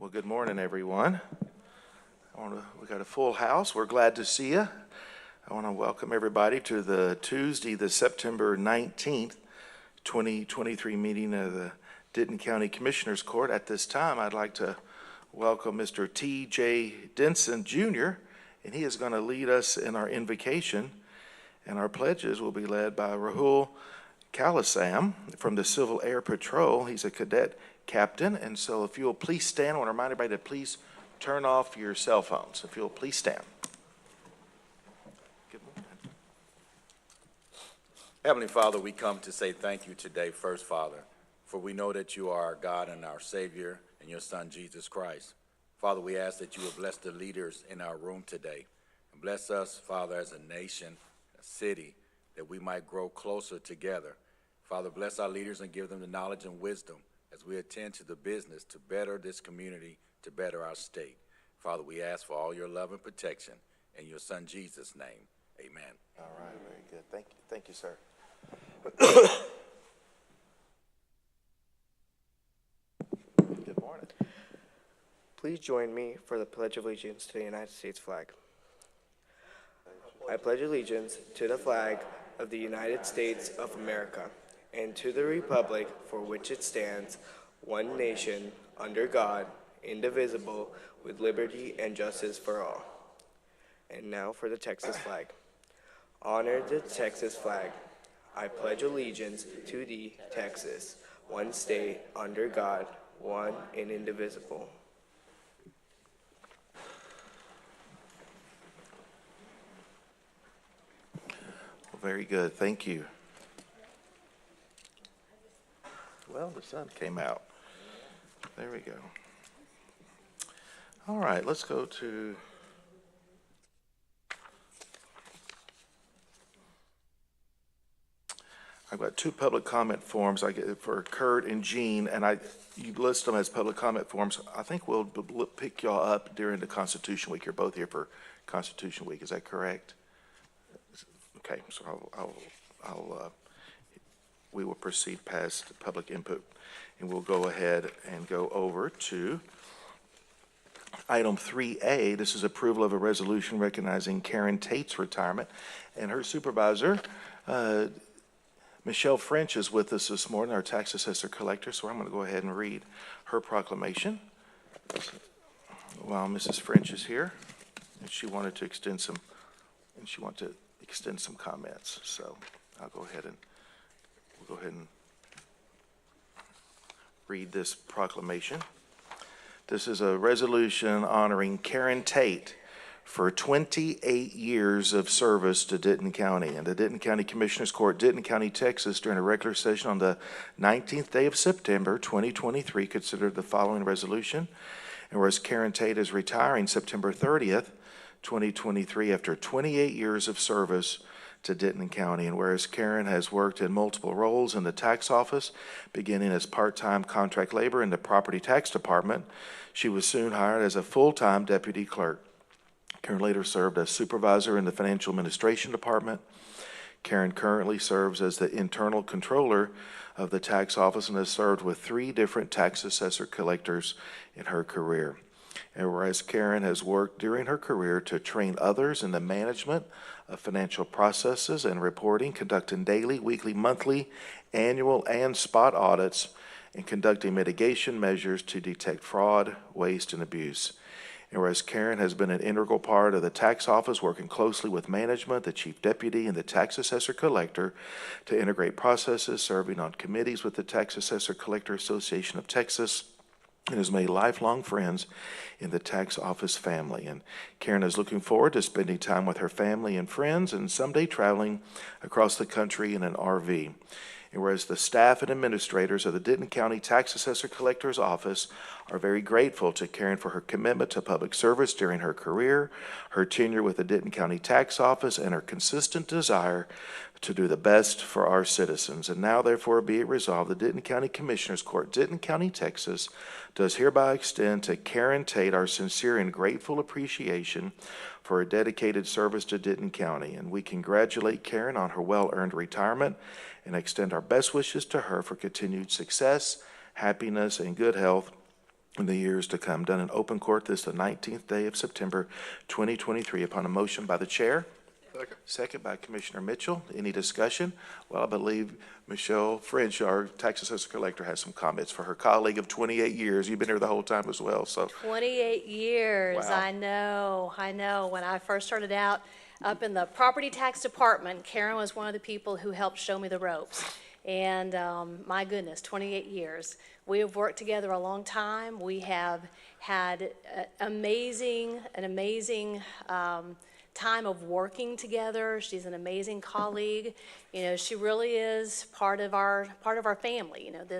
Well, good morning, everyone. We got a full house. We're glad to see you. I want to welcome everybody to the Tuesday, the September 19th, 2023 meeting of the Denton County Commissioners Court. At this time, I'd like to welcome Mr. T.J. Denton, Jr., and he is going to lead us in our invocation, and our pledges will be led by Rahul Kalasam from the Civil Air Patrol. He's a cadet captain, and so if you'll please stand, I want to remind everybody to please turn off your cell phones. If you'll please stand. Good morning. Heavenly Father, we come to say thank you today first, Father, for we know that you are our God and our Savior and your Son, Jesus Christ. Father, we ask that you will bless the leaders in our room today, and bless us, Father, as a nation, a city, that we might grow closer together. Father, bless our leaders and give them the knowledge and wisdom as we attend to the business to better this community, to better our state. Father, we ask for all your love and protection in your Son Jesus' name. Amen. All right, very good. Thank you, sir. Good morning. Please join me for the Pledge of Allegiance to the United States flag. I pledge allegiance to the flag of the United States of America and to the republic for which it stands, one nation, under God, indivisible, with liberty and justice for all. And now for the Texas flag. Honor the Texas flag. I pledge allegiance to thee, Texas, one state, under God, one and indivisible. Well, very good. Thank you. Well, the sun came out. There we go. All right, let's go to I've got two public comment forms I get for Kurt and Jean, and you list them as public comment forms. I think we'll pick y'all up during the Constitution Week. You're both here for Constitution Week. Is that correct? Okay, so we will proceed past the public input, and we'll go ahead and go over to item 3A. This is approval of a resolution recognizing Karen Tate's retirement, and her supervisor, Michelle French, is with us this morning, our tax assessor collector, so I'm going to go ahead and read her proclamation while Mrs. French is here, and she wanted to extend some comments, so I'll go ahead and read this proclamation. This is a resolution honoring Karen Tate for 28 years of service to Denton County. And the Denton County Commissioners Court, Denton County, Texas, during a regular session on the 19th day of September 2023, considered the following resolution. And whereas Karen Tate is retiring September 30th, 2023, after 28 years of service to Denton County, and whereas Karen has worked in multiple roles in the tax office, beginning as part-time contract labor in the property tax department, she was soon hired as a full-time deputy clerk. Karen later served as supervisor in the financial administration department. Karen currently serves as the internal controller of the tax office and has served with 3 different tax assessor collectors in her career. And whereas Karen has worked during her career to train others in the management of financial processes and reporting, conducting daily, weekly, monthly, annual, and spot audits, and conducting mitigation measures to detect fraud, waste, and abuse. And whereas Karen has been an integral part of the tax office, working closely with management, the chief deputy, and the tax assessor collector to integrate processes, serving on committees with the Tax Assessor Collector Association of Texas, and has made lifelong friends in the tax office family. And Karen is looking forward to spending time with her family and friends and someday traveling across the country in an RV. And whereas the staff and administrators of the Denton County Tax Assessor Collector's Office are very grateful to Karen for her commitment to public service during her career, her tenure with the Denton County Tax Office, and her consistent desire to do the best for our citizens. And now, therefore, be it resolved, the Denton County Commissioners Court, Denton County, Texas, does hereby extend to Karen Tate our sincere and grateful appreciation for her dedicated service to Denton County. And we congratulate Karen on her well-earned retirement and extend our best wishes to her for continued success, happiness, and good health in the years to come, done in open court this the 19th day of September 2023 upon a motion by the chair. Second by Commissioner Mitchell. Any discussion? Well, I believe Michelle French, our tax assessor collector, has some comments for her colleague of 28 years. You've been here the whole time as well, so. 28 years, Wow. I know. When I first started out up in the property tax department, Karen was one of the people who helped show me the ropes. And my goodness, 28 years. We have worked together a long time. We have had an amazing time of working together. She's an amazing colleague. You know, she really is part of our family. You know,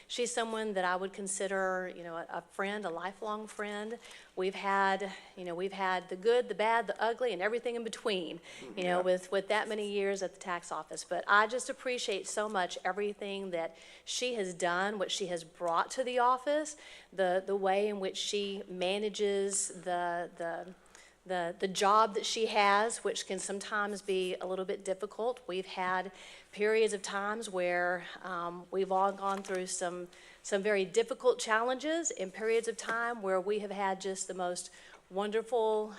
she's someone that I would consider, you know, a friend, a lifelong friend. We've had the good, the bad, the ugly, and everything in between, you know, with that many years at the tax office. But I just appreciate so much everything that she has done, what she has brought to the office, the way in which she manages the job that she has, which can sometimes be a little bit difficult. We've had periods of times where we've all gone through some very difficult challenges, and periods of time where we have had just the most wonderful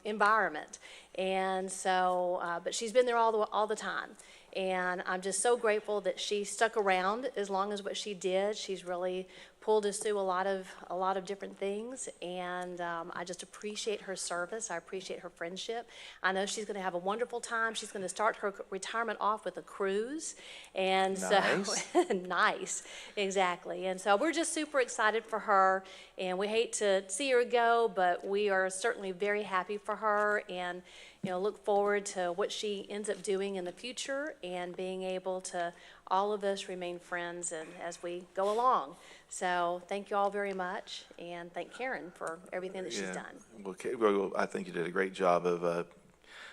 environment. And so, but she's been there all the time. And I'm just so grateful that she stuck around as long as what she did. She's really pulled us through a lot of different things, and I just appreciate her service. I appreciate her friendship. I know she's going to have a wonderful time. She's going to start her retirement off with a cruise, and Nice. so nice, exactly. And so we're just super excited for her, and we hate to see her go, but we are certainly very happy for her, and you know, look forward to what she ends up doing in the future, and being able to all of us remain friends and as we go along. So thank you all very much, and thank Karen for everything that she's Yeah. done. Well, I think you did a great job of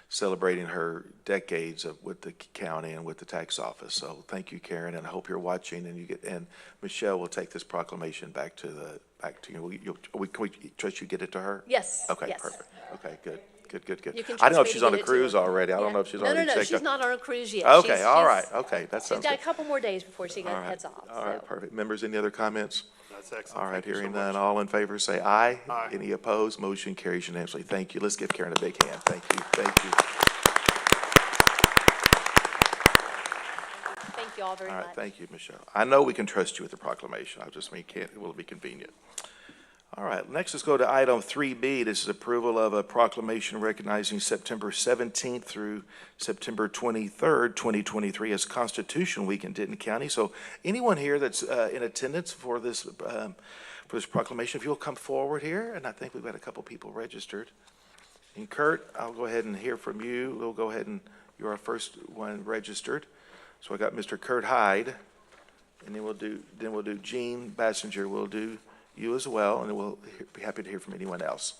celebrating her decades with the county and with the tax office. So thank you, Karen, and I hope you're watching, and Michelle will take this proclamation back to you. Can we trust you get it to her? Yes. Okay, yes. perfect. Okay, good. You can I don't know if trust me she's to on a get it to cruise her. already. I don't Yeah. know if she's No, already checked she's out. not on a cruise yet. Okay, all right. Okay, that She's sounds got a good. couple more days before she All right. heads off. All right, so. perfect. Members, any other comments? That's excellent. All right, Thank you so hearing much. none, all in favor say aye. Aye. Any opposed? Motion carries unanimously. Thank you. Let's give Karen a big hand. Thank you. Thank you. Thank you all very All much. right, thank you, Michelle. I know we can trust you with the proclamation. I just mean, will it be convenient? All right, next let's go to item 3B. This is approval of a proclamation recognizing September 17th through September 23rd, 2023 as Constitution Week in Denton County. So anyone here that's in attendance for this proclamation, if you'll come forward here, and I think we've got a couple people registered. And Kurt, I'll go ahead and hear from you. We'll go ahead and you're our first one registered. So I got Mr. Kurt Hyde, and then we'll do Gene Bassinger. We'll do you as well, and then we'll be happy to hear from anyone else.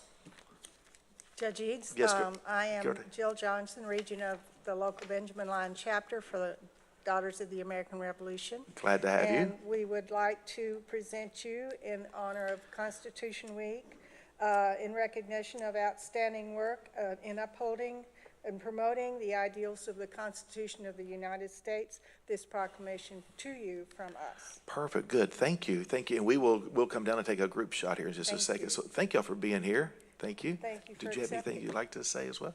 Judge Eads, Yes, go- I go am ahead. Jill Johnson, Region of the local Benjamin Line chapter for the Daughters of the American Revolution. Glad to have you. And we would like to present you in honor of Constitution Week, in recognition of outstanding work in upholding and promoting the ideals of the Constitution of the United States, this proclamation to you from us. Perfect, good, thank you, thank you. And we'll come down and take a group shot here in just a Thank second. you. So thank y'all for being here, thank you. Thank you for Did you have anything accepting. you'd like to say as well?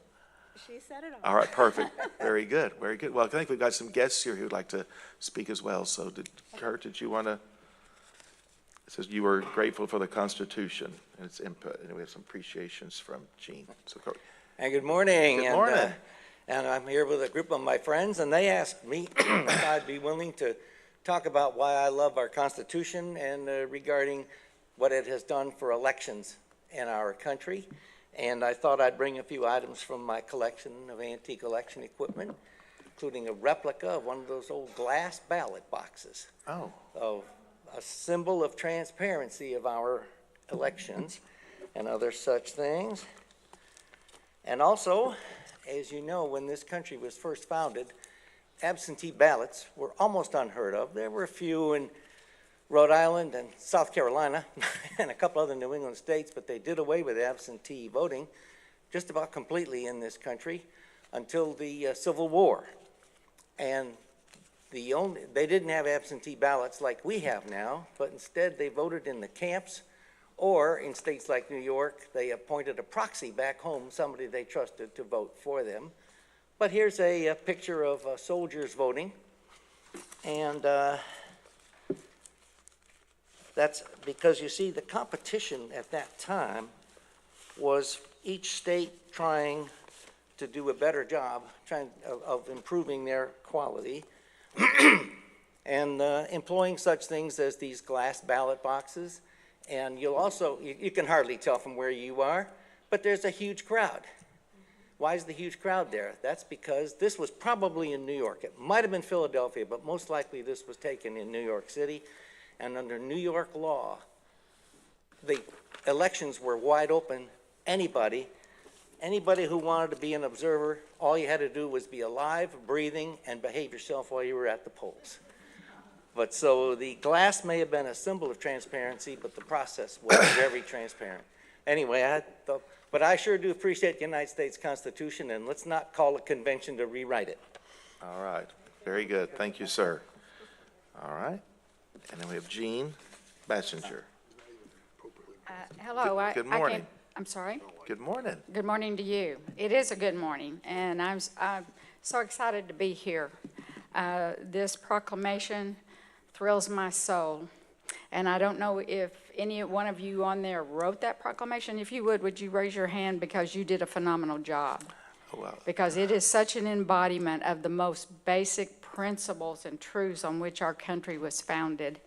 She said it all. All right, perfect, very good, very good. Well, I think we've got some guests here who'd like to speak as well. So Kurt, did you want to? It says you were grateful for the Constitution and its input, and we have some appreciations from Gene. So Kurt. And good morning. Good morning. And I'm here with a group of my friends, and they asked me if I'd be willing to talk about why I love our Constitution and regarding what it has done for elections in our country. And I thought I'd bring a few items from my collection of antique election equipment, including a replica of one of those old glass ballot boxes, Oh, of a symbol of transparency of our elections and other such things. And also, as you know, when this country was first founded, absentee ballots were almost unheard of. There were a few in Rhode Island and South Carolina and a couple other New England states, but they did away with absentee voting just about completely in this country until the Civil War. And they didn't have absentee ballots like we have now, but instead they voted in the camps, or in states like New York, they appointed a proxy back home, somebody they trusted to vote for them. But here's a picture of soldiers voting, and that's because, you see, the competition at that time was each state trying to do a better job of improving their quality and employing such things as these glass ballot boxes. And you'll also, you can hardly tell from where you are, but there's a huge crowd. Why is the huge crowd there? That's because this was probably in New York. It might have been Philadelphia, but most likely this was taken in New York City. And under New York law, the elections were wide open. Anybody who wanted to be an observer, all you had to do was be alive, breathing, and behave yourself while you were at the polls. But so the glass may have been a symbol of transparency, but the process was very transparent. Anyway, but I sure do appreciate the United States Constitution, and let's not call a convention to rewrite it. All right, very good. Thank you, sir. All right, and then we have Jean Bassinger. Hello. Good morning. I'm sorry. Good morning. Good morning to you. It is a good morning, and I'm so excited to be here. This proclamation thrills my soul, and I don't know if any one of you on there wrote that proclamation. If you would you raise your hand, because you did a phenomenal job. Oh, wow. Because it is such an embodiment of the most basic principles and truths on which our country was founded,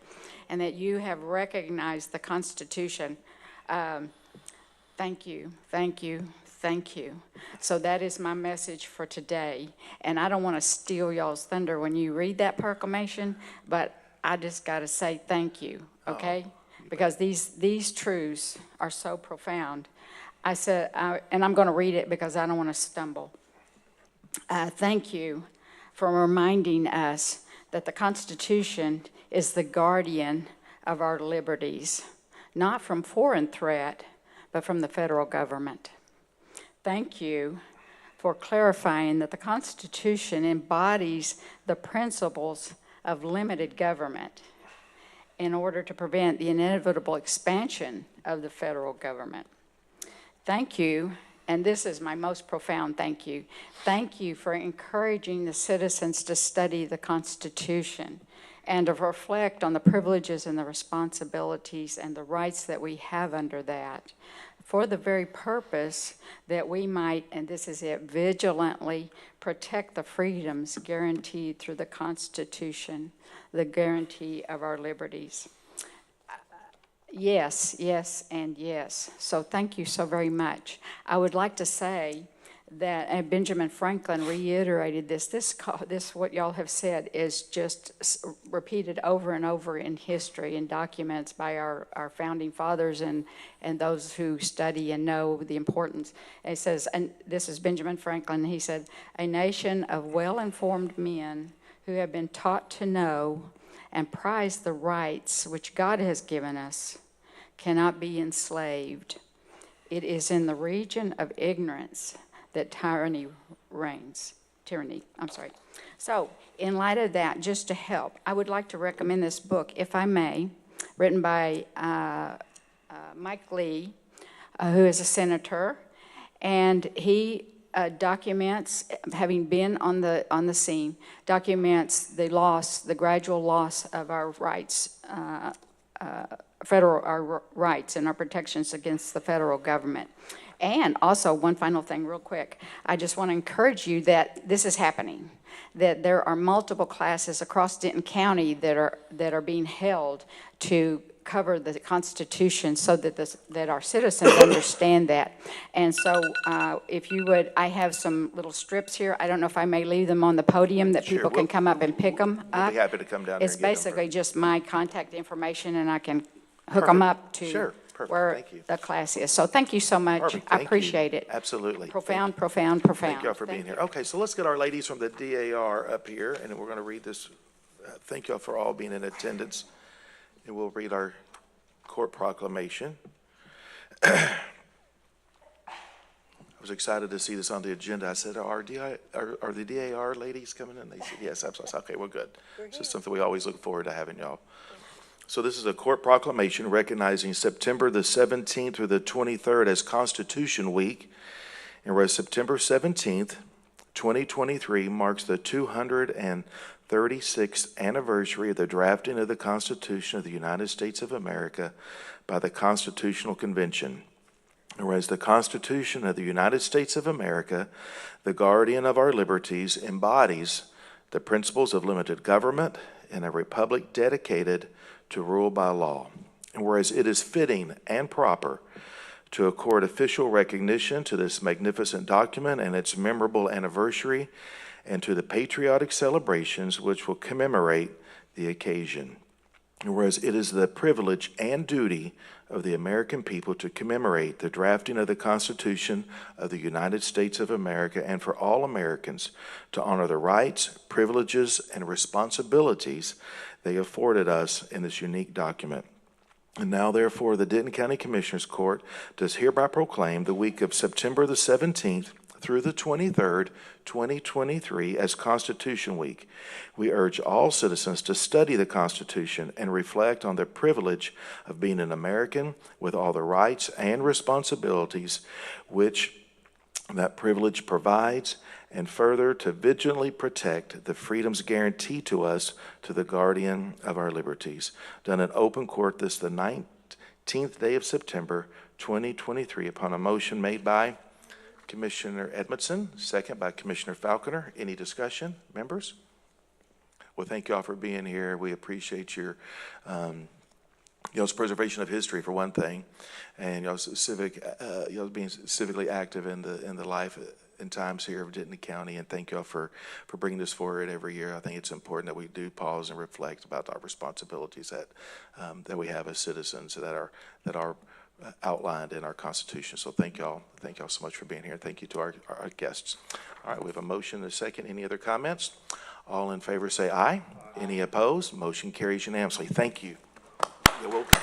and that you have recognized the Constitution. Thank you, thank you, thank you. So that is my message for today. And I don't want to steal y'all's thunder when you read that proclamation, but I just got to say thank you, okay? Because these truths are so profound. I said, and I'm going to read it because I don't want to stumble. Thank you for reminding us that the Constitution is the guardian of our liberties, not from foreign threat, but from the federal government. Thank you for clarifying that the Constitution embodies the principles of limited government in order to prevent the inevitable expansion of the federal government. Thank you, and this is my most profound thank you. Thank you for encouraging the citizens to study the Constitution and to reflect on the privileges and the responsibilities and the rights that we have under that, for the very purpose that we might, and this is it, vigilantly protect the freedoms guaranteed through the Constitution, the guarantee of our liberties. Yes, yes, and yes. So thank you so very much. I would like to say that, and Benjamin Franklin reiterated this what y'all have said is just repeated over and over in history and documents by our founding fathers and those who study and know the importance. And it says, and this is Benjamin Franklin, he said, "A nation of well-informed men who have been taught to know and prize the rights which God has given us cannot be enslaved. It is in the region of ignorance that tyranny reigns." So, in light of that, just to help, I would like to recommend this book, if I may, written by Mike Lee, who is a senator, and he documents, having been on the scene, documents the gradual loss of our rights, our rights and our protections against the federal government. And also, one final thing real quick, I just want to encourage you that this is happening, that there are multiple classes across Denton County that are being held to cover the Constitution so that our citizens understand that. And so if you would, I have some little strips here. I don't know if I may leave them on the podium that people can come up and pick them up. We'll be happy to come down there It's and get them. basically just my contact information, and I can hook them up to Sure. Perfect. where Thank you. the class is. So thank you so much. Perfect. I Thank you. appreciate it. Absolutely. Profound, profound, profound. Thank you all for being here. Okay, so let's get our ladies from the DAR up here, and we're going to read this. Thank you all for all being in attendance, and we'll read our court proclamation. was excited to see this on the agenda. I said, are the DAR ladies coming in? They said, yes, absolutely. Okay, well, good. It's just something we always look forward to having y'all. So this is a court proclamation recognizing September the 17th through the 23rd as Constitution Week. And whereas September 17th, 2023 marks the 236th anniversary of the drafting of the Constitution of the United States of America by the Constitutional Convention. And whereas the Constitution of the United States of America, the guardian of our liberties, embodies the principles of limited government in a republic dedicated to rule by law. And whereas it is fitting and proper to accord official recognition to this magnificent document and its memorable anniversary, and to the patriotic celebrations which will commemorate the occasion. And whereas it is the privilege and duty of the American people to commemorate the drafting of the Constitution of the United States of America, and for all Americans to honor the rights, privileges, and responsibilities they afforded us in this unique document. And now, therefore, the Denton County Commissioners Court does hereby proclaim the week of September the 17th through the 23rd, 2023 as Constitution Week. We urge all citizens to study the Constitution and reflect on the privilege of being an American with all the rights and responsibilities which that privilege provides, and further to vigilantly protect the freedoms guaranteed to us to the guardian of our liberties. Done in open court this the 19th day of September 2023 upon a motion made by Commissioner Edmondson, second by Commissioner Falconer. Any discussion, members? Well, thank you all for being here. We appreciate your y'all's preservation of history for one thing, and y'all's being civically active in the life and times here of Denton County. And thank y'all for bringing this forward every year. I think it's important that we do pause and reflect about our responsibilities that we have as citizens that are outlined in our Constitution. So thank y'all so much for being here. Thank you to our guests. All right, we have a motion and a second. Any other comments? All in favor say aye. Any opposed? Motion carries unanimously. Thank you. You're welcome.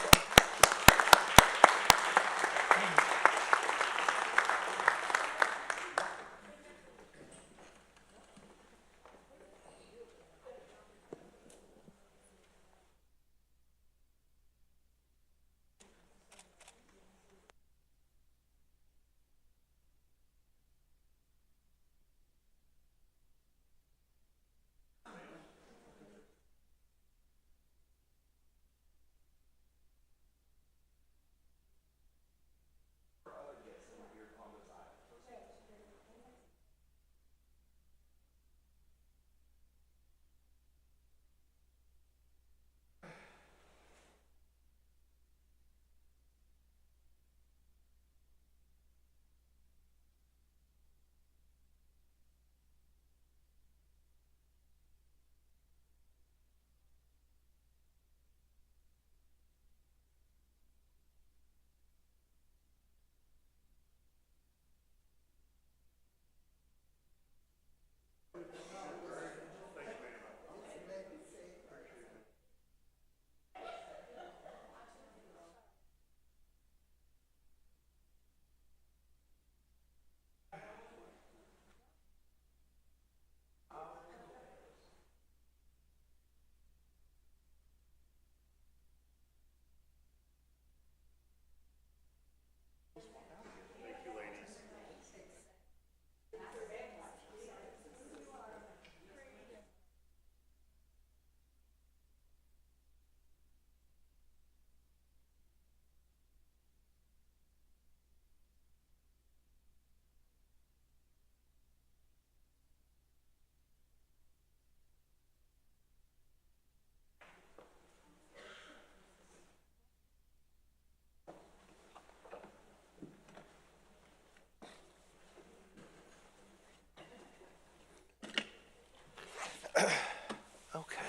Okay.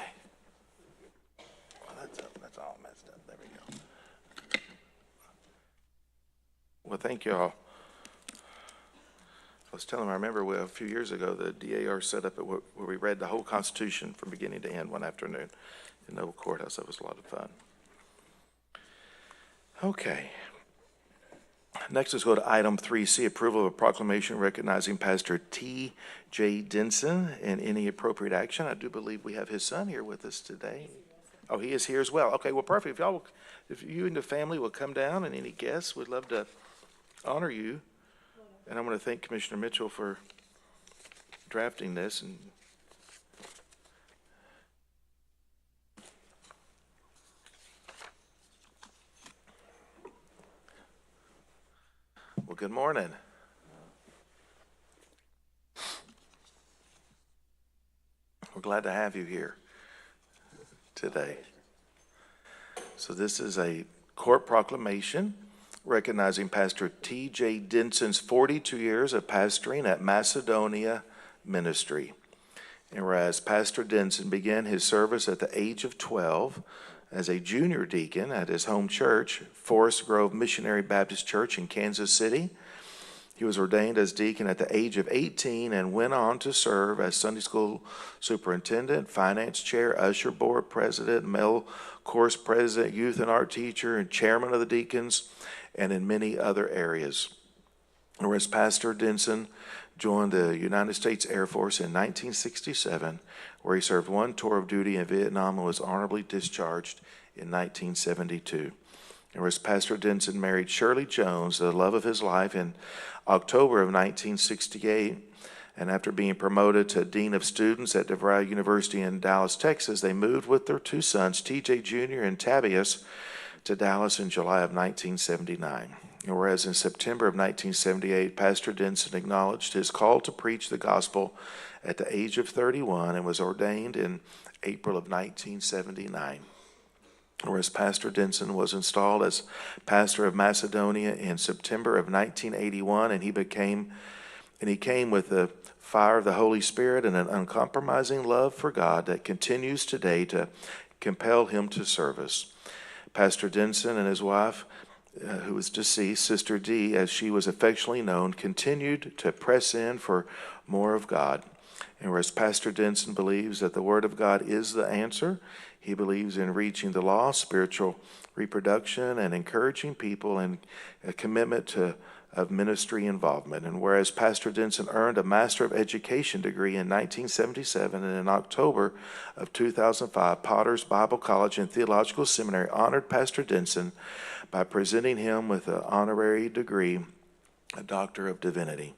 Well, that's all messed up. There we go. Well, thank you all. I was telling them, I remember a few years ago, the DAR set up where we read the whole Constitution from beginning to end one afternoon in the old courthouse. That was a lot of fun. Okay. Next, let's go to item 3C, approval of a proclamation recognizing Pastor T.J. Denton and any appropriate action. I do believe we have his son here with us today. Oh, he is here as well. Okay, well, perfect. If you and the family will come down, and any guests, we'd love to honor you. And I want to thank Commissioner Mitchell for drafting this. And well, good morning. We're glad to have you here today. So this is a court proclamation recognizing Pastor T.J. Denton's 42 years of pastoring at Macedonia Ministry. And whereas Pastor Denton began his service at the age of 12 as a junior deacon at his home church, Forest Grove Missionary Baptist Church in Kansas City, he was ordained as deacon at the age of 18 and went on to serve as Sunday school superintendent, finance chair, usher board president, male course president, youth and art teacher, and chairman of the deacons, and in many other areas. Whereas Pastor Denton joined the United States Air Force in 1967, where he served one tour of duty in Vietnam and was honorably discharged in 1972. And whereas Pastor Denton married Shirley Jones, the love of his life, in October of 1968, and after being promoted to Dean of Students at DeVry University in Dallas, Texas, they moved with their two sons, TJ Jr. and Tabias, to Dallas in July of 1979. And whereas in September of 1978, Pastor Denton acknowledged his call to preach the gospel at the age of 31 and was ordained in April of 1979. Whereas Pastor Denton was installed as pastor of Macedonia in September of 1981, and he came with the fire of the Holy Spirit and an uncompromising love for God that continues today to compel him to service. Pastor Denton and his wife, who was deceased, Sister Dee, as she was affectionately known, continued to press in for more of God. And whereas Pastor Denton believes that the Word of God is the answer, he believes in reaching the lost, spiritual reproduction, and encouraging people, and a commitment of ministry involvement. And whereas Pastor Denton earned a Master of Education degree in 1977, and in October of 2005, Potter's Bible College and Theological Seminary honored Pastor Denton by presenting him with an honorary degree, a Doctor of Divinity.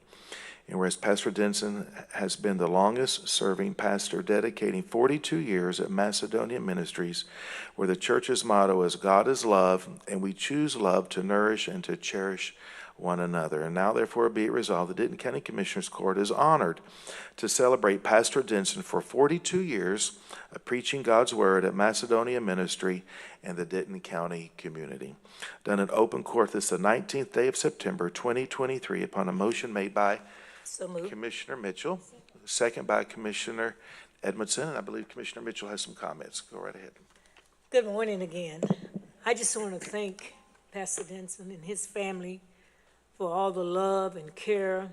And whereas Pastor Denton has been the longest serving pastor, dedicating 42 years at Macedonia Ministries, where the church's motto is God is love, and we choose love to nourish and to cherish one another. And now therefore be it resolved, the Denton County Commissioners Court is honored to celebrate Pastor Denton for 42 years of preaching God's word at Macedonia Ministry and the Denton County community. Done in open court this the 19th day of September 2023 upon a motion made by Commissioner Mitchell, second by Commissioner Edmondson, and I believe Commissioner Mitchell has some comments. Go right ahead. Good morning again. I just want to thank Pastor Denton and his family for all the love and care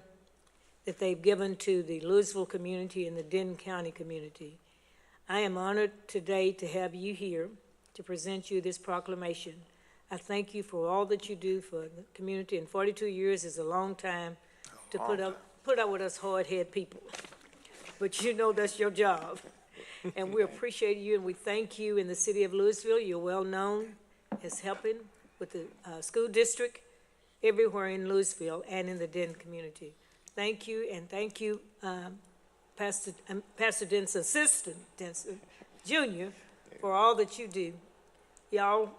that they've given to the Louisville community and the Denton County community. I am honored today to have you here to present you this proclamation. I thank you for all that you do for the community, and 42 years is a long time to put up with us hard-headed people. But you know that's your job. And we appreciate you, and we thank you in the city of Louisville. You're well-known as helping with the school district everywhere in Louisville and in the Denton community. Thank you, and thank you, Pastor Denton's assistant, Denton Jr., for all that you do. Y'all,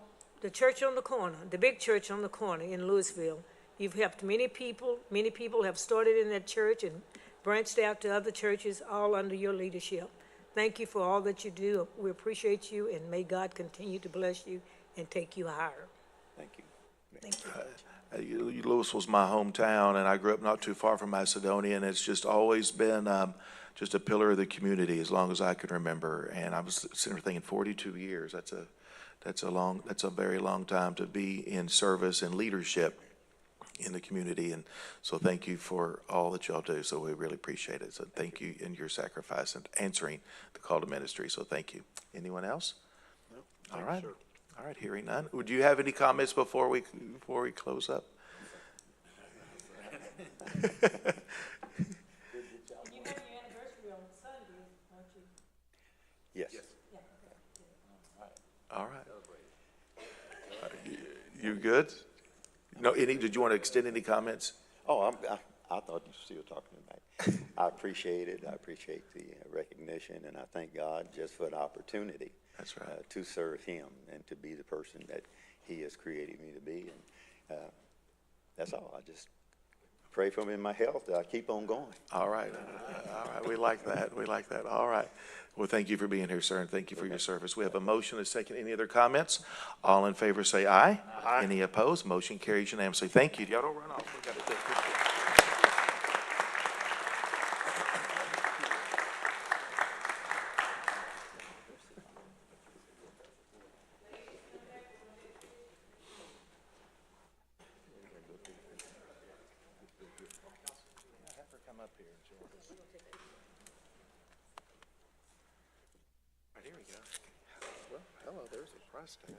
the church on the corner, the big church on the corner in Louisville, you've helped many people. Many people have started in that church and branched out to other churches, all under your leadership. Thank you for all that you do. We appreciate you, and may God continue to bless you and take you higher. Thank you. Thank you. Louisville's my hometown, and I grew up not too far from Macedonia, and it's just always been just a pillar of the community as long as I can remember. And I was sitting there thinking, 42 years. That's a very long time to be in service and leadership in the community. And so thank you for all that y'all do. So we really appreciate it. So thank you in your sacrifice and answering the call to ministry. So thank you. Anyone else? No. All right. Sure. All right, hearing none. Would you have any comments before we close up? You have your anniversary on Sunday, don't you? Yes. All right. You good? No, did you want to extend any comments? Oh, I thought you were still talking about it. I appreciate it. I appreciate the recognition, and I thank God just for the opportunity. That's right. To serve him and to be the person that he has created me to be. And that's all. I just pray for me in my health that I keep on going. All right. All right. We like that. We like that. All right. Well, thank you for being here, sir, and thank you for your service. We have a motion, a second. Any other comments? All in favor say aye. Aye. Any opposed? Motion carries unanimously. Thank you. Y'all don't run off. We got to take pictures. Here we go. Well, hello, there's a price tag.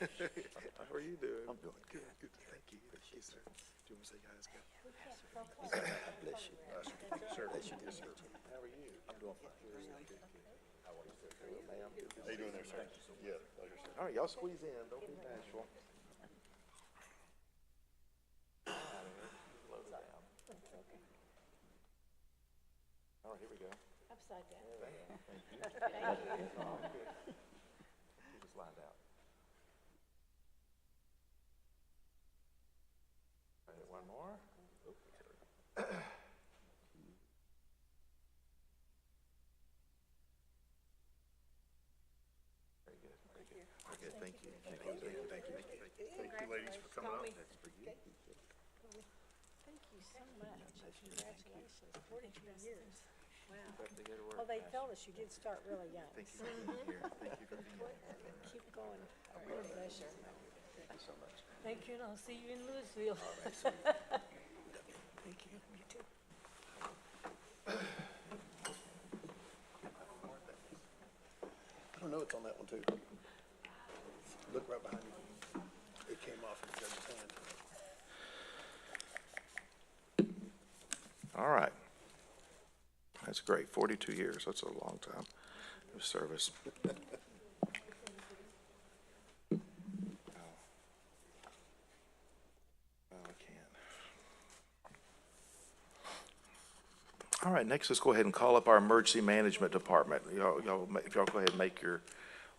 How are you doing? I'm doing good. Good, thank you. Thank you, sir. Do you want to say guys go? Bless you. Sir, bless you, sir. How are you? I'm doing fine. Good. How are you, sir? Good, ma'am. Good. How you doing there, sir? Yeah, pleasure, sir. All right, y'all squeeze in. Don't be bashful. Load it down. All right, here we go. Upside down. Thank you. Oh, good. You just lined out. All right, one more. Very good, very good. Very good, thank you. Thank you, thank you, thank you. Thank you, ladies, for coming up. That's for you. Thank you so much. Congratulations. 42 years. Wow. Well, they told us you did start really young. Thank you for being here. Thank you for being here. Keep going. God bless you. Thank you so much. Thank you, and I'll see you in Louisville. Thank you. You too. I don't know, it's on that one too. Look right behind you. It came off in the judge's hand. All right. That's great. 42 years. That's a long time of service. I can't. All right, next let's go ahead and call up our emergency management department. If y'all go ahead and make your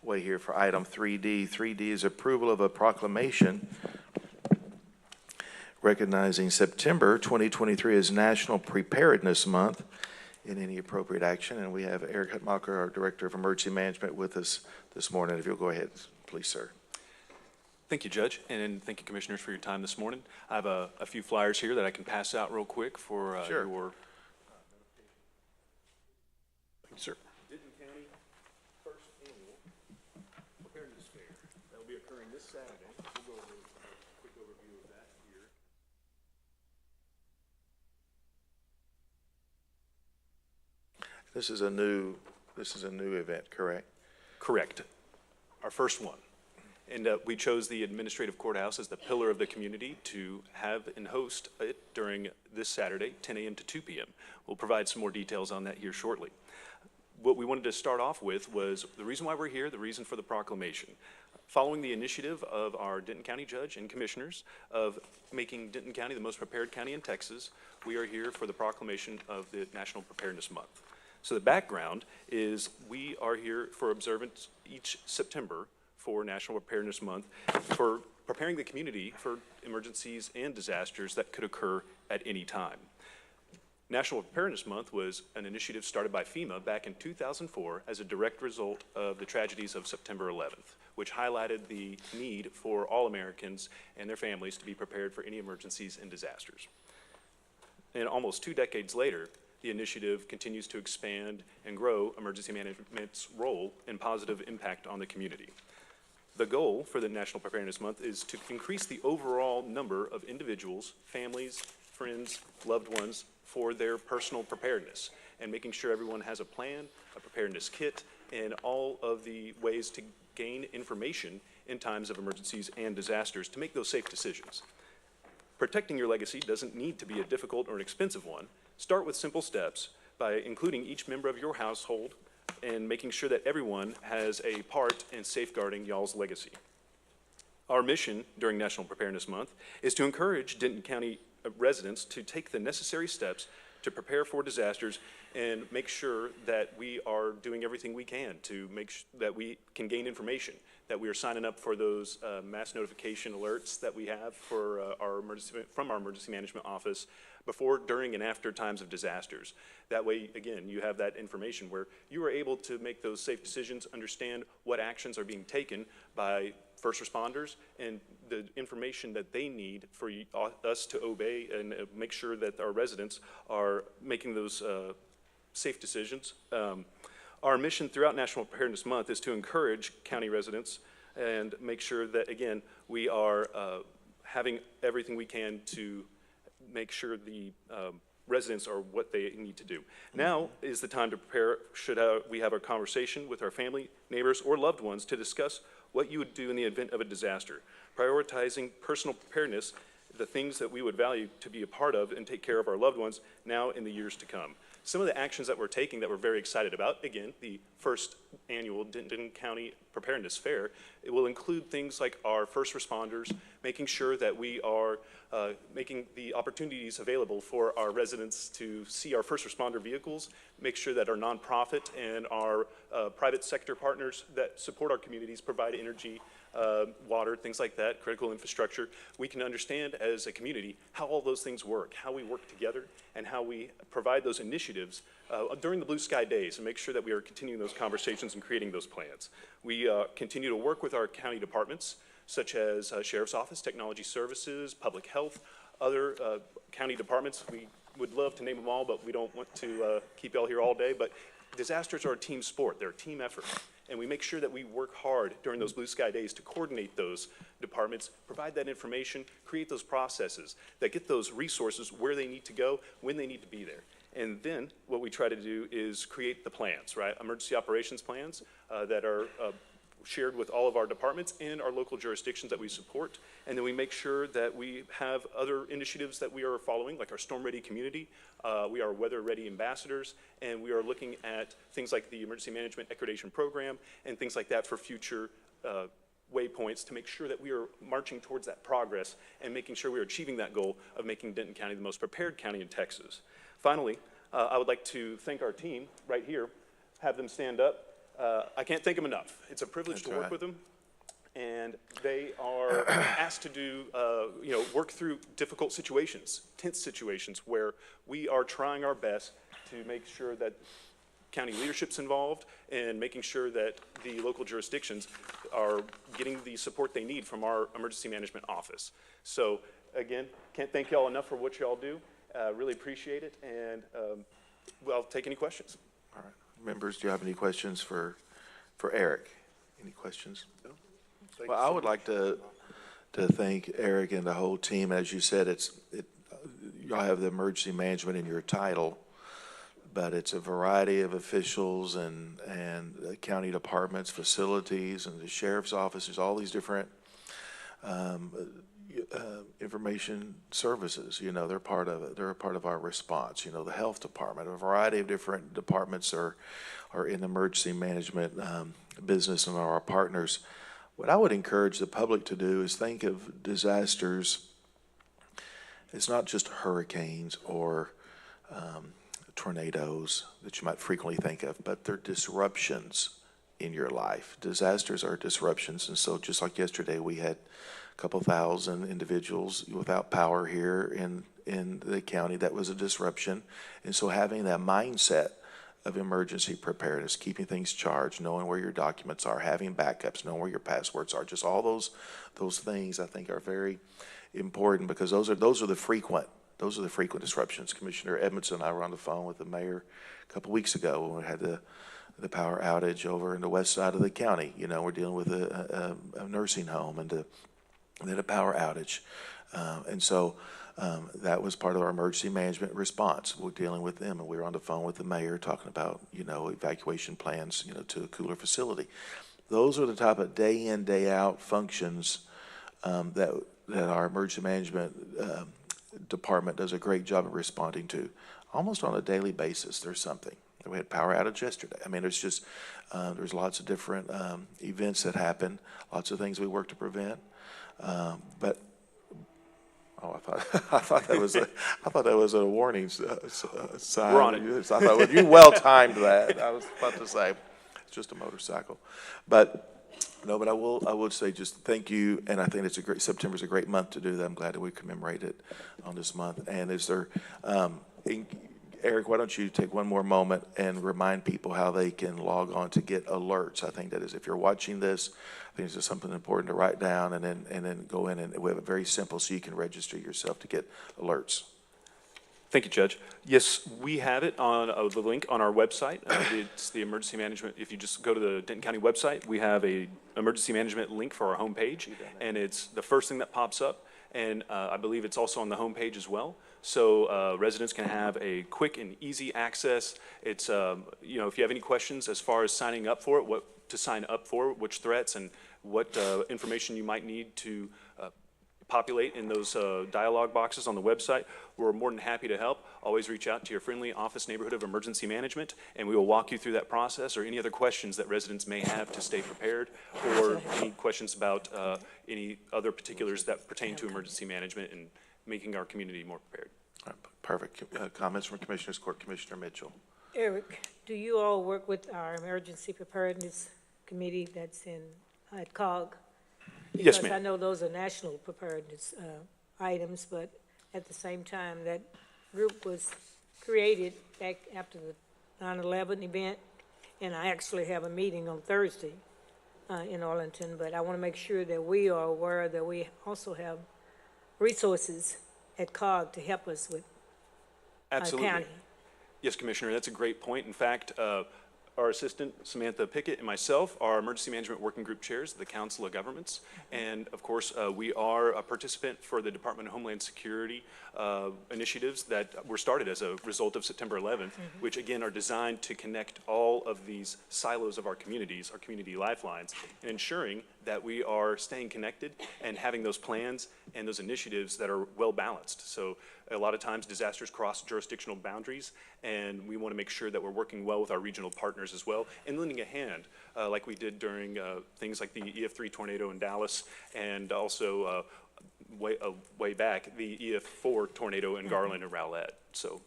way here for item 3D. 3D is approval of a proclamation recognizing September 2023 as National Preparedness Month in any appropriate action. And we have Eric Hutmacher, our Director of Emergency Management, with us this morning. If you'll go ahead, please, sir. Thank you, Judge, and thank you, Commissioners, for your time this morning. I have a few flyers here that I can pass out real quick for Sure. your... Thank you, sir. Denton County First Annual Preparedness Fair. That will be occurring this Saturday. We'll go over a quick overview of that here. This is a new event, correct? Correct. Our first one. And we chose the administrative courthouse as the pillar of the community to have and host it during this Saturday, 10 a.m. to 2 p.m. We'll provide some more details on that here shortly. What we wanted to start off with was the reason why we're here, the reason for the proclamation. Following the initiative of our Denton County Judge and Commissioners of making Denton County the most prepared county in Texas, we are here for the proclamation of the National Preparedness Month. So the background is we are here for observance each September for National Preparedness Month for preparing the community for emergencies and disasters that could occur at any time. National Preparedness Month was an initiative started by FEMA back in 2004 as a direct result of the tragedies of September 11th, which highlighted the need for all Americans and their families to be prepared for any emergencies and disasters. And almost 2 decades later, the initiative continues to expand and grow emergency management's role and positive impact on the community. The goal for the National Preparedness Month is to increase the overall number of individuals, families, friends, loved ones for their personal preparedness and making sure everyone has a plan, a preparedness kit, and all of the ways to gain information in times of emergencies and disasters to make those safe decisions. Protecting your legacy doesn't need to be a difficult or an expensive one. Start with simple steps by including each member of your household and making sure that everyone has a part in safeguarding y'all's legacy. Our mission during National Preparedness Month is to encourage Denton County residents to take the necessary steps to prepare for disasters and make sure that we are doing everything we can to make that we can gain information, that we are signing up for those mass notification alerts that we have for from our emergency management office before, during, and after times of disasters. That way, again, you have that information where you are able to make those safe decisions, understand what actions are being taken by first responders, and the information that they need for us to obey and make sure that our residents are making those safe decisions. Our mission throughout National Preparedness Month is to encourage county residents and make sure that, again, we are having everything we can to make sure the residents are what they need to do. Now is the time to prepare should we have a conversation with our family, neighbors, or loved ones to discuss what you would do in the event of a disaster, prioritizing personal preparedness, the things that we would value to be a part of and take care of our loved ones now in the years to come. Some of the actions that we're taking that we're very excited about, again, the first annual Denton County Preparedness Fair, it will include things like our first responders, making sure that we are making the opportunities available for our residents to see our first responder vehicles, make sure that our nonprofit and our private sector partners that support our communities provide energy, water, things like that, critical infrastructure. We can understand as a community how all those things work, how we work together, and how we provide those initiatives during the Blue Sky Days and make sure that we are continuing those conversations and creating those plans. We continue to work with our county departments, such as Sheriff's Office, Technology Services, Public Health, other county departments. We would love to name them all, but we don't want to keep y'all here all day. But disasters are a team sport. They're a team effort. And we make sure that we work hard during those Blue Sky Days to coordinate those departments, provide that information, create those processes that get those resources where they need to go, when they need to be there. And then what we try to do is create the plans, right? Emergency operations plans that are shared with all of our departments and our local jurisdictions that we support. And then we make sure that we have other initiatives that we are following, like our Storm Ready community. We are Weather Ready ambassadors, and we are looking at things like the Emergency Management Accreditation Program and things like that for future waypoints to make sure that we are marching towards that progress and making sure we are achieving that goal of making Denton County the most prepared county in Texas. Finally, I would like to thank our team right here, have them stand up. I can't thank them enough. It's a privilege to work with them, and they are asked to do, work through difficult situations, tense situations, where we are trying our best to make sure that county leadership's involved and making sure that the local jurisdictions are getting the support they need from our emergency management office. So again, can't thank y'all enough for what y'all do. Really appreciate it, and I'll take any questions. All right. Members, do you have any questions for Eric? Any questions? No. Well, I would like to thank Eric and the whole team. As you said, y'all have the emergency management in your title, but it's a variety of officials and county departments, facilities, and the sheriff's offices, all these different information services. They're part of it. They're a part of our response. The health department, a variety of different departments are in the emergency management business and are our partners. What I would encourage the public to do is think of disasters. It's not just hurricanes or tornadoes that you might frequently think of, but they're disruptions in your life. Disasters are disruptions, and so just like yesterday, we had a couple thousand individuals without power here in the county. That was a disruption, and so having that mindset of emergency preparedness, keeping things charged, knowing where your documents are, having backups, knowing where your passwords are, just all those things I think are very important, because those are the frequent disruptions. Commissioner Edmondson and I were on the phone with the mayor a couple weeks ago when we had the power outage over in the west side of the county. We're dealing with a nursing home and then a power outage, and so that was part of our emergency management response. We're dealing with them, and we were on the phone with the mayor talking about evacuation plans to a cooler facility. Those are the type of day in, day out functions that that our emergency management department does a great job of responding to. Almost on a daily basis, there's something. We had power outage yesterday. I mean, it's just, there's lots of different events that happen, lots of things we work to prevent. But I thought that was a warning sign. We're on it. I thought, well, you well timed that. I was about to say, it's just a motorcycle. But no, but I will say just thank you, and I think it's September's a great month to do that. I'm glad that we commemorate it on this month. And is there, Eric, why don't you take one more moment and remind people how they can log on to get alerts? I think that is, if you're watching this, I think it's just something important to write down and then go in, and we have it very simple so you can register yourself to get alerts. Thank you, Judge. Yes, we have it on the link on our website. It's the emergency management. If you just go to the Denton County website, we have a emergency management link for our homepage, and it's the first thing that pops up. And I believe it's also on the homepage as well. So residents can have a quick and easy access. It's, you know, if you have any questions as far as signing up for it, what to sign up for, which threats, and what information you might need to populate in those dialogue boxes on the website, we're more than happy to help. Always reach out to your friendly office neighborhood of emergency management, and we will walk you through that process or any other questions that residents may have to stay prepared, or any questions about any other particulars that pertain to emergency management and making our community more prepared. All right, perfect. Comments from Commissioners Court. Commissioner Mitchell. Eric, do you all work with our emergency preparedness committee that's in at COG? Yes, Because I ma'am. know those are national preparedness items, but at the same time, that group was created back after the 9/11 event, and I actually have a meeting on Thursday in Arlington, but I want to make sure that we are aware that we also have resources at COG to help us with our Absolutely. county. Yes, Commissioner, that's a great point. In fact, our assistant, Samantha Pickett, and myself are emergency management working group chairs of the Council of Governments. And of course, we are a participant for the Department of Homeland Security initiatives that were started as a result of September 11th, which again are designed to connect all of these silos of our communities, our community lifelines, and ensuring that we are staying connected and having those plans and those initiatives that are well balanced. So a lot of times disasters cross jurisdictional boundaries, and we want to make sure that we're working well with our regional partners as well, and lending a hand like we did during things like the EF3 tornado in Dallas, and also way back the EF4 tornado in Garland and Rowlett. So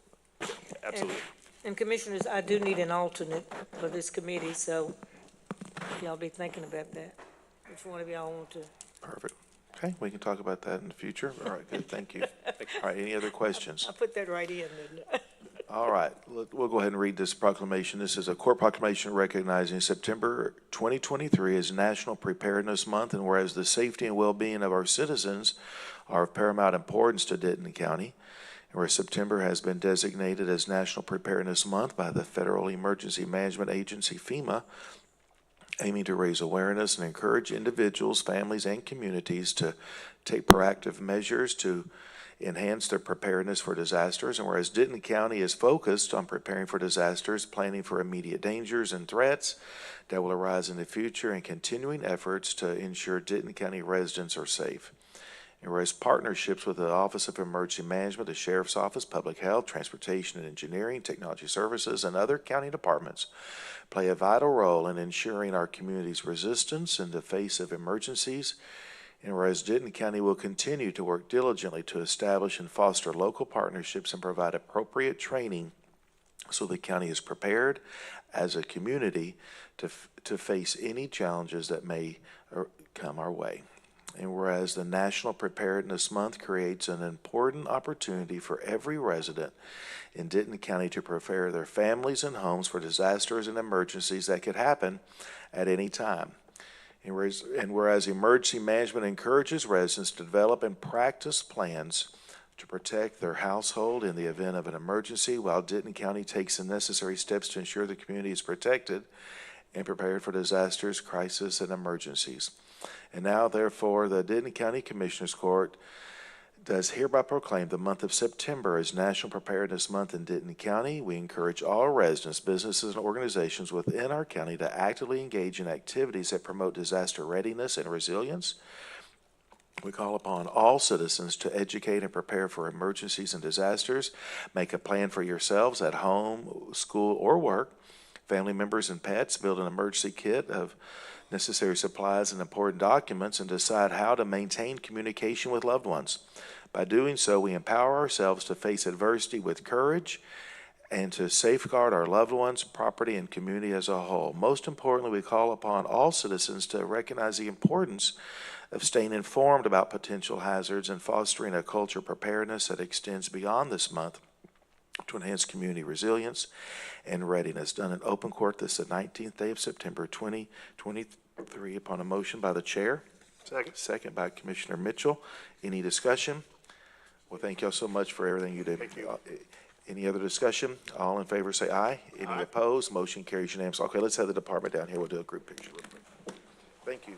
absolutely. And Commissioners, I do need an alternate for this committee, so y'all be thinking about that. Which one of y'all want to? Perfect. Okay, we can talk about that in the future. All right, good, thank you. All right, any other questions? I put that right in, didn't I? All right, we'll go ahead and read this proclamation. This is a court proclamation recognizing September 2023 as National Preparedness Month, and whereas the safety and well-being of our citizens are of paramount importance to Denton County, and where September has been designated as National Preparedness Month by the Federal Emergency Management Agency, FEMA, aiming to raise awareness and encourage individuals, families, and communities to take proactive measures to enhance their preparedness for disasters. And whereas Denton County is focused on preparing for disasters, planning for immediate dangers and threats that will arise in the future, and continuing efforts to ensure Denton County residents are safe. And whereas partnerships with the Office of Emergency Management, the Sheriff's Office, Public Health, Transportation and Engineering, Technology Services, and other county departments play a vital role in ensuring our community's resistance in the face of emergencies. And whereas Denton County will continue to work diligently to establish and foster local partnerships and provide appropriate training so the county is prepared as a community to face any challenges that may come our way. And whereas the National Preparedness Month creates an important opportunity for every resident in Denton County to prepare their families and homes for disasters and emergencies that could happen at any time. And whereas emergency management encourages residents to develop and practice plans to protect their household in the event of an emergency, while Denton County takes the necessary steps to ensure the community is protected and prepared for disasters, crises, and emergencies. And now, therefore, the Denton County Commissioners Court does hereby proclaim the month of September as National Preparedness Month in Denton County. We encourage all residents, businesses, and organizations within our county to actively engage in activities that promote disaster readiness and resilience. We call upon all citizens to educate and prepare for emergencies and disasters. Make a plan for yourselves at home, school, or work. Family members and pets, build an emergency kit of necessary supplies and important documents, and decide how to maintain communication with loved ones. By doing so, we empower ourselves to face adversity with courage and to safeguard our loved ones, property, and community as a whole. Most importantly, we call upon all citizens to recognize the importance of staying informed about potential hazards and fostering a culture of preparedness that extends beyond this month to enhance community resilience and readiness. Done in open court this the 19th day of September 2023 upon a motion by the chair. Second. Second by Commissioner Mitchell. Any discussion? Well, thank y'all so much for everything you did. Thank you. Any other discussion? All in favor say aye. Any Aye. opposed? Motion carries unanimously. Okay, let's have the department down here. We'll do a group picture real quick. Thank you.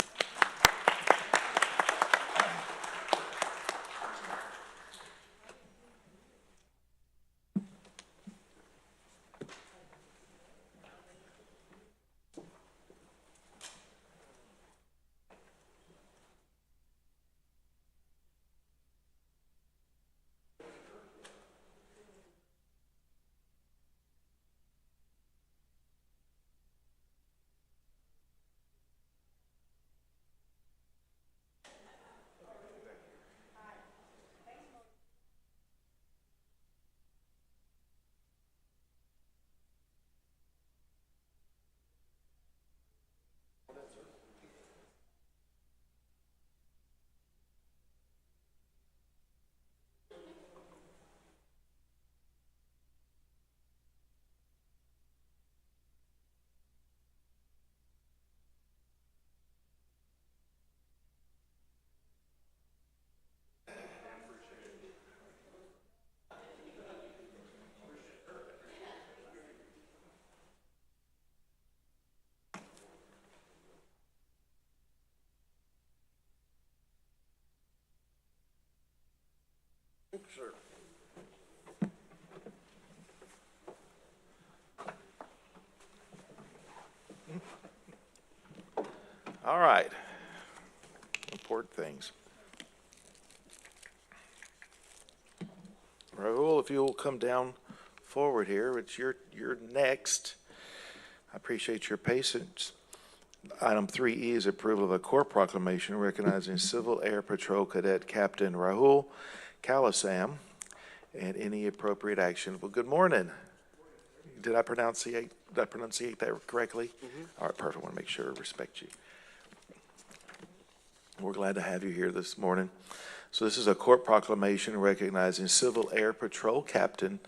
Sir. All right. Important things. Rahul, if you'll come down forward here, it's you're next. I appreciate your patience. Item 3E is approval of a court proclamation recognizing Civil Air Patrol Cadet Captain Rahul Kalasam and any appropriate action. Well, good morning. Did I pronunciate that correctly? All right, perfect. I want to make sure I respect you. We're glad to have you here this morning. So this is a court proclamation recognizing Civil Air Patrol Captain,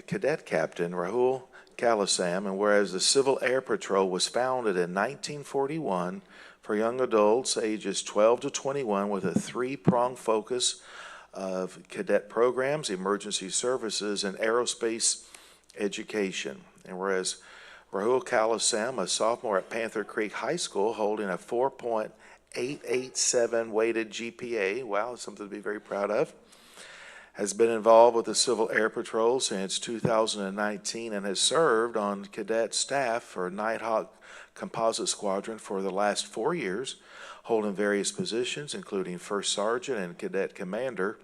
Cadet Captain Rahul Kalasam, and whereas the Civil Air Patrol was founded in 1941 for young adults ages 12 to 21 with a three-pronged focus of cadet programs, emergency services, and aerospace education. And whereas Rahul Kalasam, a sophomore at Panther Creek High School, holding a 4.887 weighted GPA, wow, that's something to be very proud of, has been involved with the Civil Air Patrol since 2019 and has served on cadet staff for Nighthawk Composite Squadron for the last 4 years, holding various positions, including First Sergeant and Cadet Commander.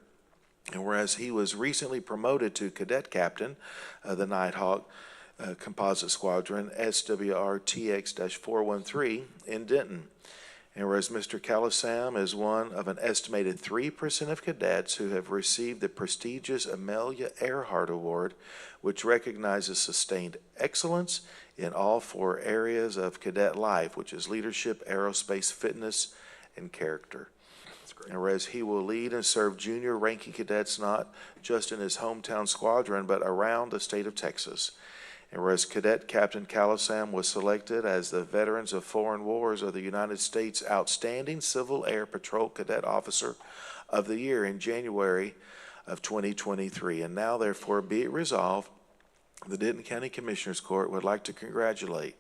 And whereas he was recently promoted to Cadet Captain of the Nighthawk Composite Squadron, SWRTX-413 in Denton. And whereas Mr. Kalasam is one of an estimated 3% of cadets who have received the prestigious Amelia Earhart Award, which recognizes sustained excellence in all 4 areas of cadet life, which is leadership, aerospace, fitness, and character. And whereas he will lead and serve junior ranking cadets not just in his hometown squadron, but around the state of Texas. And whereas Cadet Captain Kalasam was selected as the Veterans of Foreign Wars of the United States Outstanding Civil Air Patrol Cadet Officer of the Year in January of 2023. And now, therefore, be it resolved, the Denton County Commissioners Court would like to congratulate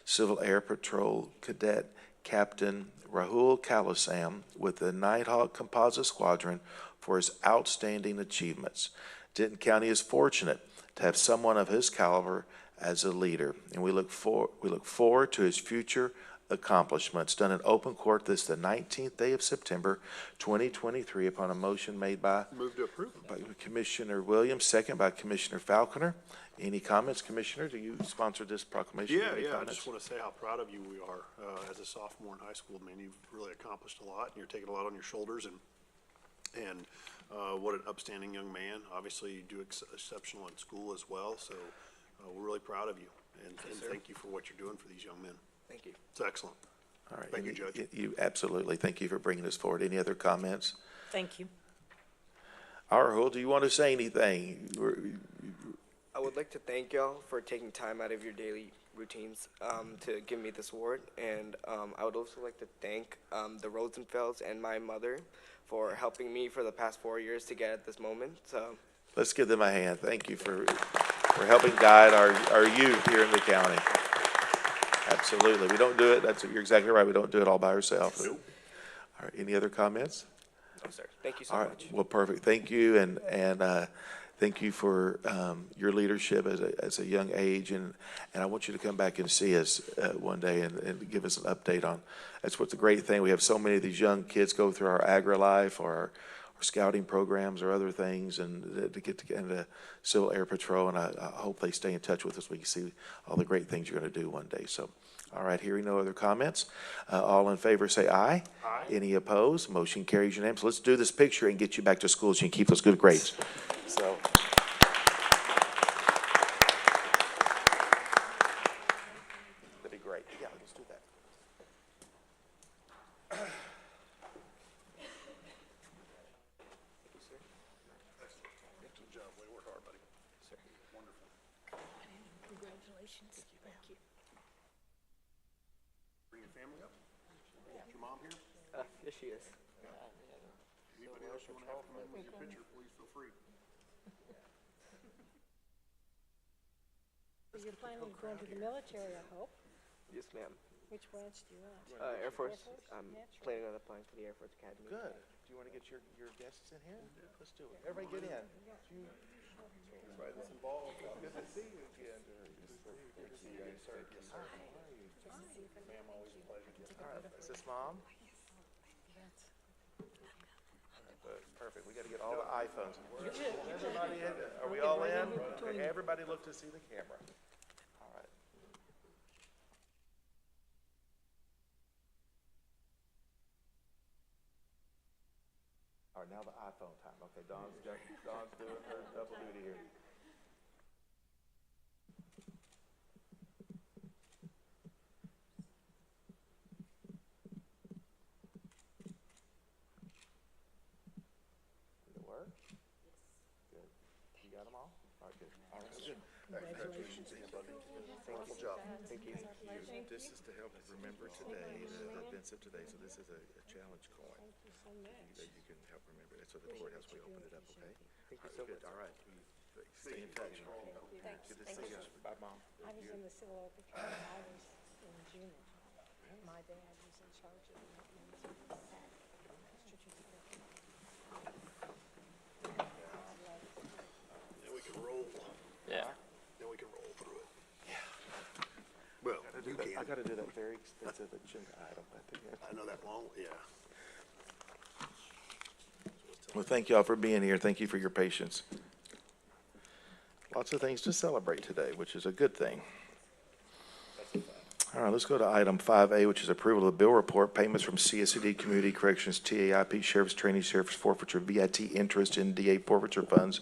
Civil Air Patrol Cadet Captain Rahul Kalasam with the Nighthawk Composite Squadron for his outstanding achievements. Denton County is fortunate to have someone of his caliber as a leader, and we look forward to his future accomplishments done in open court this the 19th day of September, 2023, upon a motion made by Move to approve. Commissioner Williams, second by Commissioner Falconer. Any comments, Commissioner? Do you sponsor this proclamation? Yeah, Any yeah, I comments? just want to say how proud of you we are as a sophomore in high school. Man, you've really accomplished a lot, and you're taking a lot on your shoulders, and what an upstanding young man. Obviously, you do exceptional in school as well, so we're really proud of you, and thank you for what you're doing for these young men. Thank you. It's excellent. All right. Thank you, Judge. You absolutely. Thank you for bringing this forward. Any other comments? Thank you. Arhul, do you want to say anything? I would like to thank y'all for taking time out of your daily routines to give me this award, and I would also like to thank the Rosenfelds and my mother for helping me for the past 4 years to get at this moment. So Let's give them a hand. Thank you for helping guide our youth here in the county. Absolutely. We don't do it. You're exactly right. We don't do it all by ourselves. All right. Any other comments? no, sir. Thank you so All right. much. Well, perfect. Thank you, and thank you for your leadership as a young age, and I want you to come back and see us one day and give us an update on. That's what's a great thing. We have so many of these young kids go through our agri-life or our scouting programs or other things, and to get to get into Civil Air Patrol, and I hope they stay in touch with us. We can see all the great things you're going to do one day. So, all right, hearing no other comments, all in favor say aye. Aye. Any opposed? Motion carries unanimously. Let's do this picture and get you back to school so you can keep those good grades. So. That'd be great. Yeah, let's do that. Good job. Way to work hard, buddy. Wonderful. Congratulations. Thank you. Bring your family up. Is your mom here? Yes, she is. Anybody else you want to have come in with your picture, please feel free. So you're planning to go into the military, I hope. Yes, ma'am. Which branch do you want? Air Force. I'm Natural. planning on applying for the Air Force Academy. Good. Do you want to get your guests in here? Let's do it. Everybody get in. Right, that's involved. Good to see you again. Good to see you, sir. Yes, sir. Ma'am, always a pleasure. All right, is this Mom? Perfect. We got to get all the iPhones. Everybody in? Are we all in? Okay, everybody look to see the camera. All right. All right, now the iPhone time. Okay, Dawn's doing her double duty here. Did it work? Good. You got them all? All right, good. All right, good. Congratulations again, buddy. Wonderful job. Thank you. This is to help remember today, the events of today. So this is a challenge coin that you can help remember. That's what the courthouse, we opened it up, okay? Thank you so much. All right. Stay in touch. Good to see you. Bye, Mom. I was in the Civil Air Patrol. I was in June. My dad was in charge of the Now we can roll. Yeah. Now we can roll through it. Yeah. Well, you I can. gotta do that very expensive agenda item at the end. I know that long, yeah. Well, thank you all for being here. Thank you for your patience. Lots of things to celebrate today, which is a good thing. All right, let's go to item 5A, which is approval of bill report, payments from CSCD Community Corrections, TAIP, Sheriff's Training, Sheriff's Forfeiture, VIT interest, and DA forfeiture funds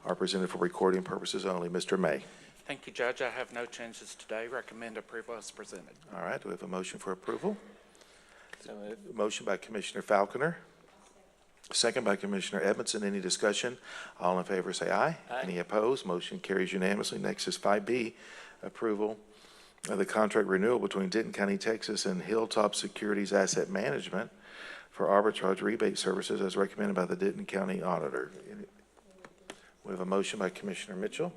are presented for recording purposes only. Mr. May. Thank you, Judge. I have no changes today. Recommend approval as presented. All right, do we have a motion for approval? Motion by Commissioner Falconer. Second by Commissioner Edmondson. Any discussion? All in favor say aye. Aye. Any opposed? Motion carries unanimously. Next is 5B, approval of the contract renewal between Denton County, Texas and Hilltop Securities Asset Management for arbitrage rebate services as recommended by the Denton County Auditor. We have a motion by Commissioner Mitchell.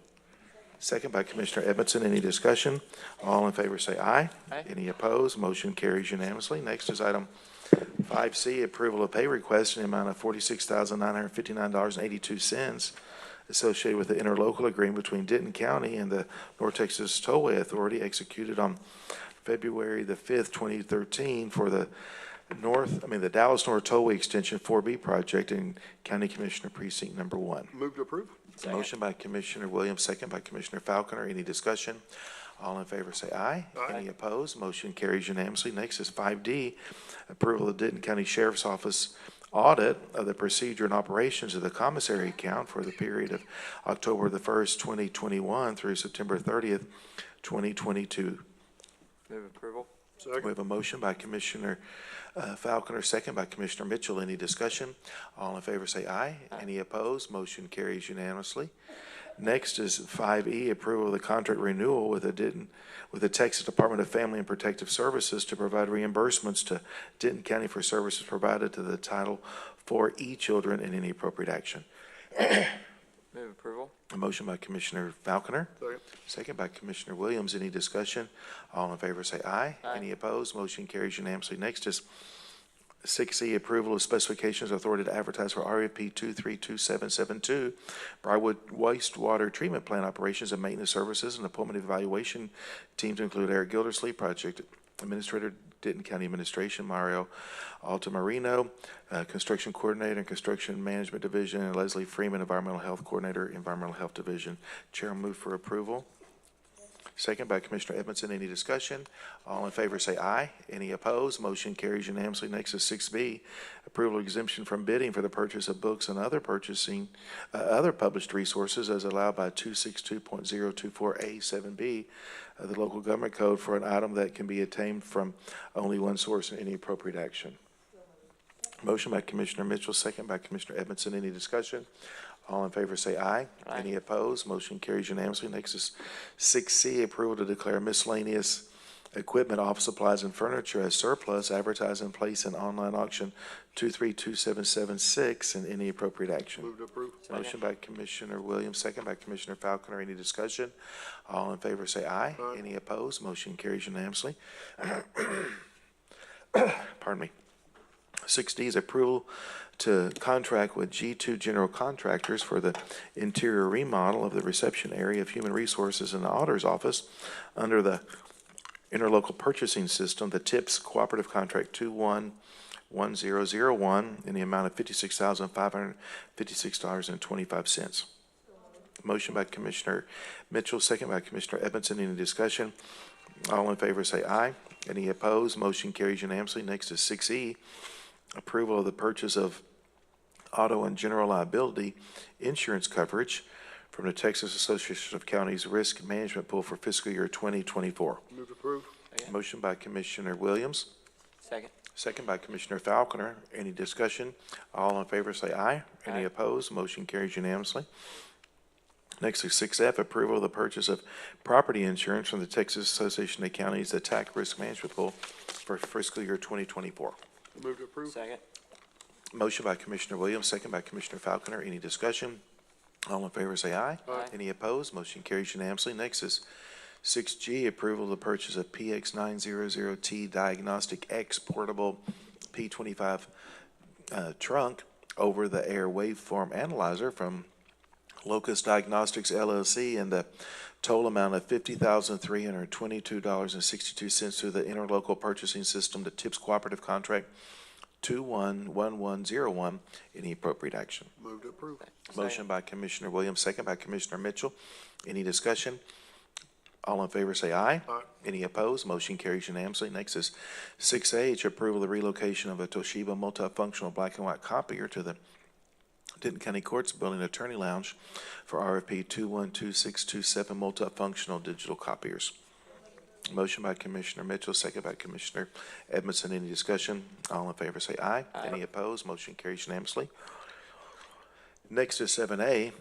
Second by Commissioner Edmondson. Any discussion? All in favor say aye. Aye. Any opposed? Motion carries unanimously. Next is item 5C, approval of pay request in the amount of $46,959.82 associated with the interlocal agreement between Denton County and the North Texas Tollway Authority executed on February the 5th, 2013 for the the Dallas North Tollway Extension 4B project in County Commissioner Precinct Number 1. Move to approve. Motion by Commissioner Williams, second by Commissioner Falconer. Any discussion? All in favor say aye. Aye. Any opposed? Motion carries unanimously. Next is 5D, approval of Denton County Sheriff's Office audit of the procedure and operations of the commissary account for the period of October the 1st, 2021 through September 30th, 2022. Move approval. We have a motion by Commissioner Falconer, second by Commissioner Mitchell. Any discussion? All in favor say aye. Any opposed? Motion carries unanimously. Next is 5E, approval of the contract renewal with the Texas Department of Family and Protective Services to provide reimbursements to Denton County for services provided to the Title IV children and any appropriate action. Move approval. A motion by Commissioner Falconer. Second. Second by Commissioner Williams. Any discussion? All in favor say aye. Aye. Any opposed? Motion carries unanimously. Next is 6E, approval of specifications authority to advertise for RFP 232772, Briarwood wastewater treatment plant operations and maintenance services and appointment of evaluation team to include Eric Gildersleeve, project administrator, Denton County Administration, Mario Altamarino, construction coordinator and construction management division, and Leslie Freeman, environmental health coordinator, environmental health division. Chair will move for approval. Second by Commissioner Edmondson. Any discussion? All in favor say aye. Any opposed? Motion carries unanimously. Next is 6B, approval of exemption from bidding for the purchase of books and other other published resources as allowed by 262.024A7B of the local government code for an item that can be obtained from only one source and any appropriate action. Motion by Commissioner Mitchell, second by Commissioner Edmondson. Any discussion? All in favor say aye. Aye. Any opposed? Motion carries unanimously. Next is 6C, approval to declare miscellaneous equipment, office supplies, and furniture as surplus, advertise and place in online auction 232776, and any appropriate action. Move to approve. Motion by Commissioner Williams, second by Commissioner Falconer. Any discussion? All in favor say aye. Aye. Any opposed? Motion carries unanimously. Pardon me. 6D is approval to contract with G2 General Contractors for the interior remodel of the reception area of Human Resources in the Auditor's Office under the interlocal purchasing system, the TIPS Cooperative Contract 211001, in the amount of $56,556.25. Motion by Commissioner Mitchell, second by Commissioner Edmondson. Any discussion? All in favor say aye. Any opposed? Motion carries unanimously. Next is 6E, approval of the purchase of auto and general liability insurance coverage from the Texas Association of Counties Risk Management Pool for fiscal year 2024. Move to approve. Motion by Commissioner Williams, Second. second by Commissioner Falconer. Any discussion? All in favor say aye. Any Aye. opposed? Motion carries unanimously. Next is 6F, approval of the purchase of property insurance from the Texas Association of Counties Attack Risk Management Pool for fiscal year 2024. Move to approve. Second. Motion by Commissioner Williams, second by Commissioner Falconer. Any discussion? All in favor say aye. Aye. Any opposed? Motion carries unanimously. Next is 6G, approval of the purchase of PX900T Diagnostic X portable P25 trunk over-the-air waveform analyzer from Locus Diagnostics LLC in the total amount of $50,322.62 through the interlocal purchasing system, the TIPS Cooperative Contract 211101. Any appropriate action? Move to approve. Motion by Commissioner Williams, second by Commissioner Mitchell. Any discussion? All in favor say aye. Aye. Any opposed? Motion carries unanimously. Next is 6H, approval of the relocation of a Toshiba multifunctional black and white copier to the Denton County Courts Building Attorney Lounge for RFP 212627 multifunctional digital copiers. Motion by Commissioner Mitchell, second by Commissioner Edmondson. Any discussion? All in favor say aye. Aye. Any opposed? Motion carries unanimously. Next is 7A,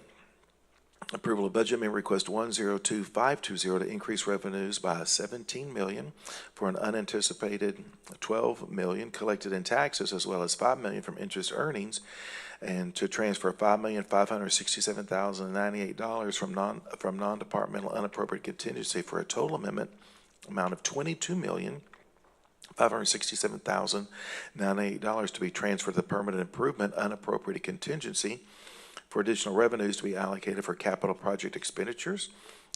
approval of budget amendment request 102520 to increase revenues by $17 million for an unanticipated $12 million collected in taxes, as well as $5 million from interest earnings, and to transfer $5,567,098 from non-departmental unappropriated contingency for a total amount of $22,567,098 to be transferred to the permanent improvement unappropriated contingency for additional revenues to be allocated for capital project expenditures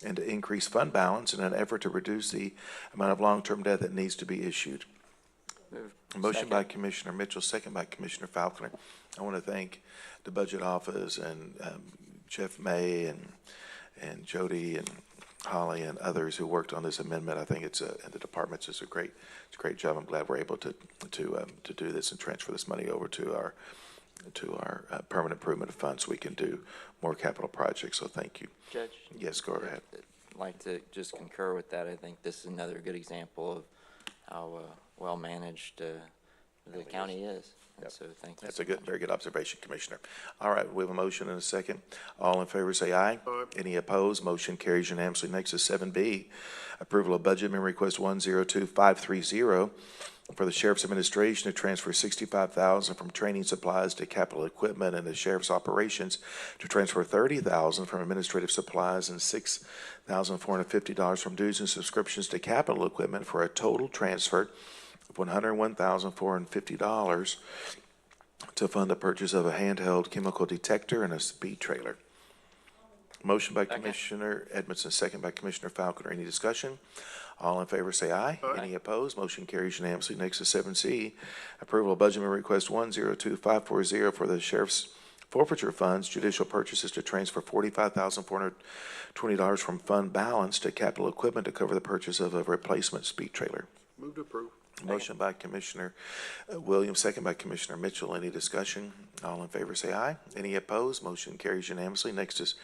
and to increase fund balance in an effort to reduce the amount of long-term debt that needs to be issued. Move. A motion by Second. Commissioner Mitchell, second by Commissioner Falconer. I want to thank the Budget Office and Jeff May and Jody and Holly and others who worked on this amendment. I think and the departments is a great job. I'm glad we're able to do this and transfer this money over to our permanent improvement fund so we can do more capital projects. So thank you. Judge? Yes, go ahead. I'd like to just concur with that. I think this is another good example of how well-managed the county is. And so thank you. That's a very good observation, Commissioner. All right, we have a motion and a second. All in favor say aye. Aye. Any opposed? Motion carries unanimously. Next is 7B, approval of budget amendment request 102530 for the Sheriff's Administration to transfer $65,000 from training supplies to capital equipment, and the Sheriff's Operations to transfer $30,000 from administrative supplies and $6,450 from dues and subscriptions to capital equipment, for a total transfer of $101,450 to fund the purchase of a handheld chemical detector and a speed trailer. Motion by Commissioner Edmondson, second by Commissioner Falconer. Any discussion? All in favor say aye. Aye. Any opposed? Motion carries unanimously. Next is 7C, approval of budget amendment request 102540 for the Sheriff's Forfeiture Funds judicial purchases to transfer $45,420 from fund balance to capital equipment to cover the purchase of a replacement speed trailer. Move to approve. Motion by Commissioner Williams, second by Commissioner Mitchell. Any discussion? All in favor say aye. Any opposed? Motion carries unanimously. Next is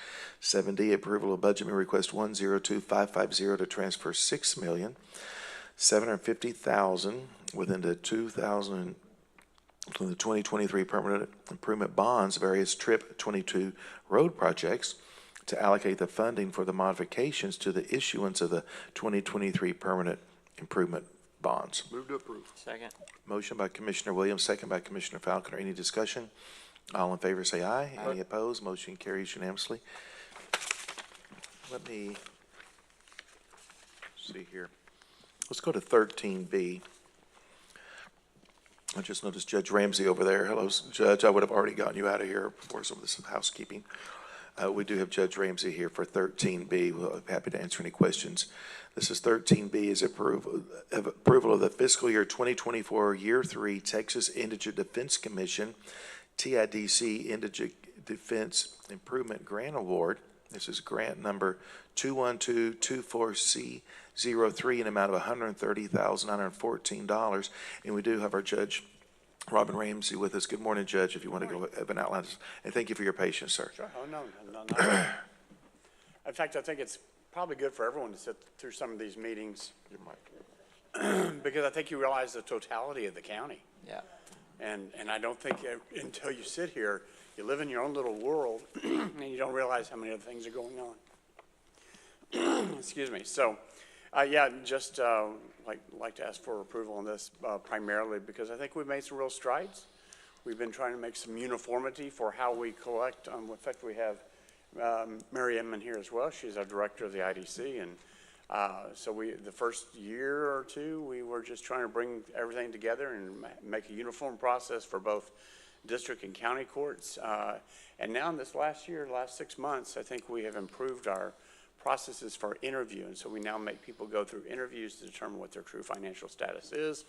7D, approval of budget amendment request 102550 to transfer $6,750,000 within the 2023 permanent improvement bonds, various TRIP 22 road projects, to allocate the funding for the modifications to the issuance of the 2023 permanent improvement bonds. Move to approve. Second. Motion by Commissioner Williams, second by Commissioner Falconer. Any discussion? All in favor say aye. Aye. Any opposed? Motion carries unanimously. Let me see here. Let's go to 13B. I just noticed Judge Ramsey over there. Hello, Judge. I would have already gotten you out of here before some of this housekeeping. We do have Judge Ramsey here for 13B. We'll be happy to answer any questions. This is 13B, is approval of the fiscal year 2024 Year 3 Texas Indigent Defense Commission TIDC Indigent Defense Improvement Grant Award. This is grant number 21224C03 in an amount of $130,914. And we do have our Judge Robin Ramsey with us. Good morning, Judge, if you want to go have an outline. And thank you for your patience, sir. Sure. Oh, no. In fact, I think it's probably good for everyone to sit through some of these meetings because I think you realize the totality of the county. Yeah. And I don't think until you sit here, you live in your own little world and you don't realize how many other things are going on. Excuse me. So, just like to ask for approval on this primarily because I think we've made some real strides. We've been trying to make some uniformity for how we collect. In fact, we have Mary Inman here as well. She's our director of the IDC, and so the first year or two, we were just trying to bring everything together and make a uniform process for both district and county courts. And now in this last 6 months, I think we have improved our processes for interview, and so we now make people go through interviews to determine what their true financial status is,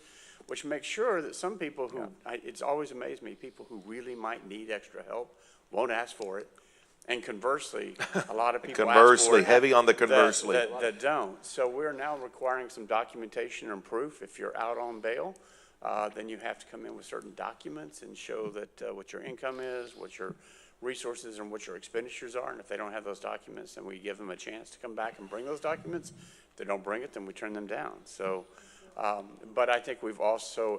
which makes sure that some people who, it's always amazed me, people who really might need extra help won't ask for it. And conversely, a lot of people ask for it heavy on the conversely. that don't. So we're now requiring some documentation and proof. If you're out on bail, then you have to come in with certain documents and show that what your income is, what your resources and what your expenditures are. And if they don't have those documents, then we give them a chance to come back and bring those documents. If they don't bring it, then we turn them down. So, but I think we've also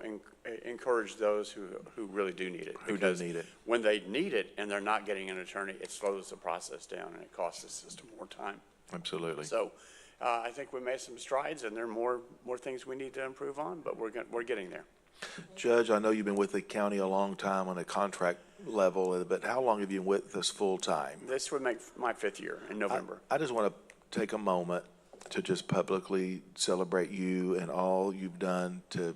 encouraged those who really do need it. Who does need it? When they need it and they're not getting an attorney, it slows the process down and it costs the system more time. Absolutely. So I think we made some strides and there are more things we need to improve on, but we're getting there. Judge, I know you've been with the county a long time on a contract level, but how long have you been with us full time? This would make my 5th year in November. I just want to take a moment to just publicly celebrate you and all you've done to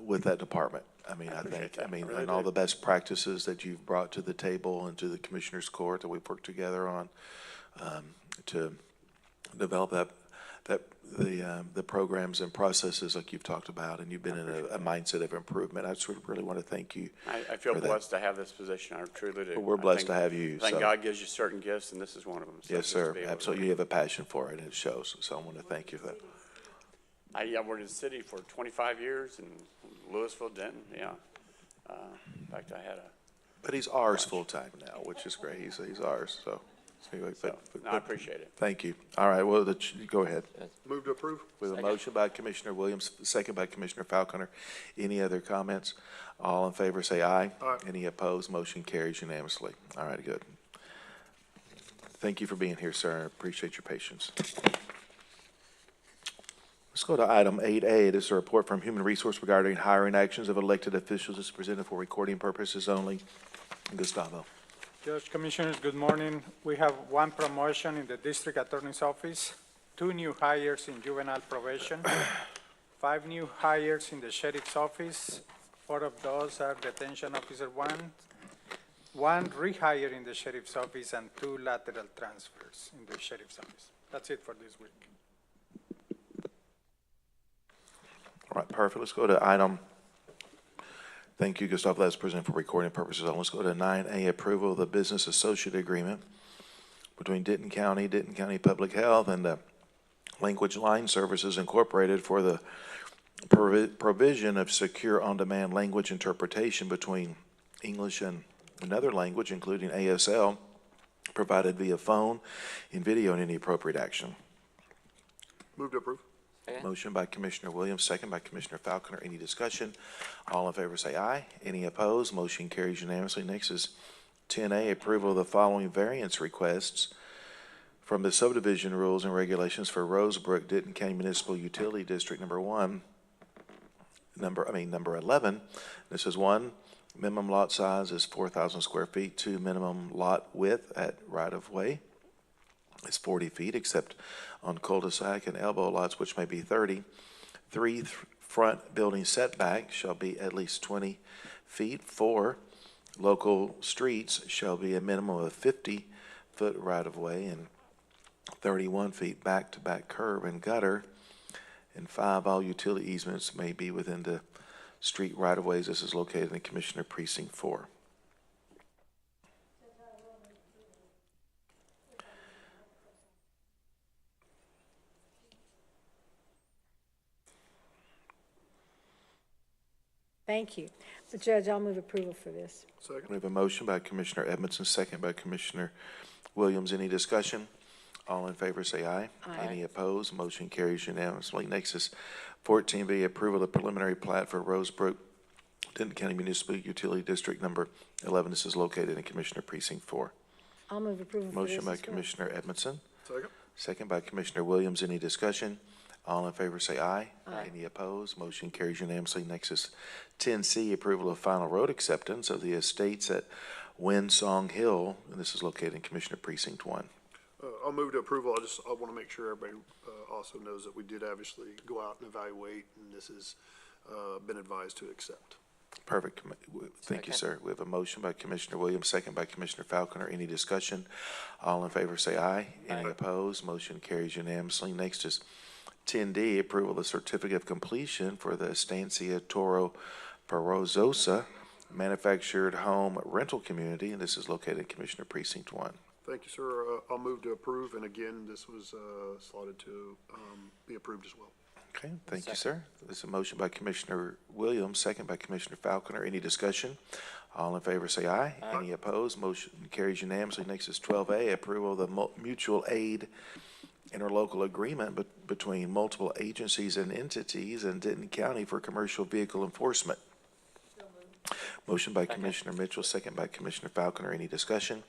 with that department. I mean, and all the best practices that you've brought to the table and to the Commissioner's Court that we've worked together on. to develop the programs and processes like you've talked about, and you've been in a mindset of improvement. I just really want to thank you. I feel for that. blessed to have this position. I truly do. Well, we're blessed to have you, I think so- God gives you certain gifts, and this is one of them. So Yes, just to sir. be able to- Absolutely. You have a passion for it, and it shows. So I want to thank you for that. I worked in the city for 25 years in Louisville, Denton, yeah. In fact, I had a, But he's ours full-time now, which is great. He's ours, so. Anyway, no, I appreciate it. Thank you. All right, well, go ahead. Move to approve. We have a motion by Commissioner Williams, second by Commissioner Falconer. Any other comments? All in favor, say aye. Aye. Any opposed? Motion carries unanimously. All right, good. Thank you for being here, sir. I appreciate your patience. Let's go to item 8A. This is a report from Human Resource regarding hiring actions of elected officials. This is presented for recording purposes only. Gustavo. Judge, Commissioners, good morning. We have one promotion in the District Attorney's Office, 2 new hires in juvenile probation, 5 new hires in the Sheriff's Office. 4 of those are Detention Officer 1 rehire in the Sheriff's Office, and 2 lateral transfers in the Sheriff's Office. That's it for this week. All right, perfect. Let's go to item, thank you, Gustavo. That's presented for recording purposes. Let's go to 9A, approval of the business associate agreement between Denton County Public Health, and the Language Line Services Incorporated for the provision of secure on-demand language interpretation between English and another language, including ASL, provided via phone and video, and any appropriate action. Move to approve. Motion by Commissioner Williams, second by Commissioner Falconer. Any discussion? All in favor say aye. Any opposed? Motion carries unanimously. Next is 10A, approval of the following variance requests from the subdivision rules and regulations for Rosebrook, Denton County Municipal Utility District Number 11. This is 1, minimum lot size is 4,000 square feet. 2, minimum lot width at right-of-way is 40 feet, except on cul-de-sac and elbow lots, which may be 30. 3, front building setback shall be at least 20 feet. 4, local streets shall be a minimum of 50-foot right-of-way and 31 feet back-to-back curb and gutter. And 5, all utility easements may be within the street right-of-ways. This is located in Commissioner Precinct 4. Thank you. So Judge, I'll move approval for this. Second. We have a motion by Commissioner Edmondson, second by Commissioner Williams. Any discussion? All in favor say aye. Aye. Any opposed? Motion carries unanimously. Next is 14B, approval of preliminary plat for Rosebrook, Denton County Municipal Utility District Number 11. This is located in Commissioner Precinct 4. I'll move approval for this Motion by as well. Commissioner Edmondson, Second. second by Commissioner Williams. Any discussion? All in favor say aye. Aye. Any opposed? Motion carries unanimously. Next is 10C, approval of final road acceptance of the estates at Winsong Hill, and this is located in Commissioner Precinct 1. I'll move to approval. I want to make sure everybody also knows that we did obviously go out and evaluate, and this has been advised to accept. Perfect. Thank you, sir. We have a motion by Commissioner Williams, second by Commissioner Falconer. Any discussion? All in favor say aye. Any opposed? Motion carries unanimously. Next is 10D, approval of the certificate of completion for the Estancia Toro Perozosa manufactured home rental community, and this is located in Commissioner Precinct 1. Thank you, sir. I'll move to approve, and again, this was slotted to be approved as well. Okay, thank you, sir. There's a motion by Commissioner Williams, second by Commissioner Falconer. Any discussion? All in favor say aye. Any opposed? Motion carries unanimously. Next is 12A, approval of the mutual aid interlocal agreement between multiple agencies and entities in Denton County for commercial vehicle enforcement. Motion by Commissioner Mitchell, second by Commissioner Falconer. Any discussion?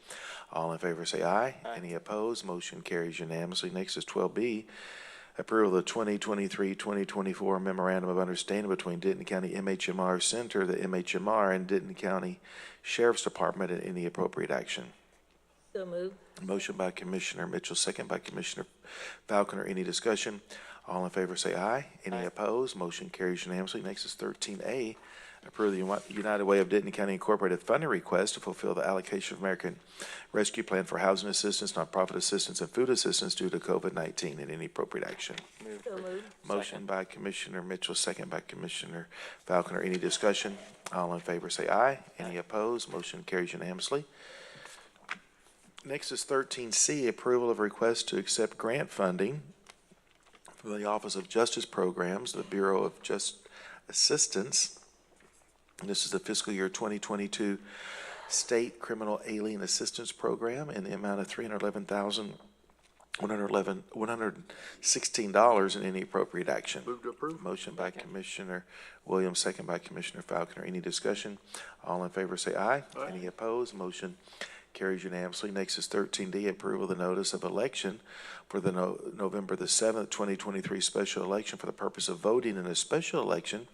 All in favor say aye. Any opposed? Motion carries unanimously. Next is 12B, approval of the 2023-2024 Memorandum of Understanding between Denton County MHMR Center, the MHMR, and Denton County Sheriff's Department, and any appropriate action. So move. Motion by Commissioner Mitchell, second by Commissioner Falconer. Any discussion? All in favor say aye. Any opposed? Motion carries unanimously. Next is 13A, Approve the United Way of Denton County Incorporated funding request to fulfill the allocation of American Rescue Plan for housing assistance, nonprofit assistance, and food assistance due to COVID-19, and any appropriate action. So moved. Motion by Commissioner Mitchell, second by Commissioner Falconer. Any discussion? All in favor say aye. Any opposed? Motion carries unanimously. Next is 13C, approval of request to accept grant funding for the Office of Justice Programs, the Bureau of Just Assistance. And this is the fiscal year 2022 State Criminal Alien Assistance Program in the amount of $311,116 and any appropriate action. Move to approve. Motion by Commissioner Williams, second by Commissioner Falconer. Any discussion? All in favor say aye. Aye. Any opposed? Motion carries unanimously. Next is 13D, approval of the notice of election for the November the 7th, 2023 special election for the purpose of voting in a special election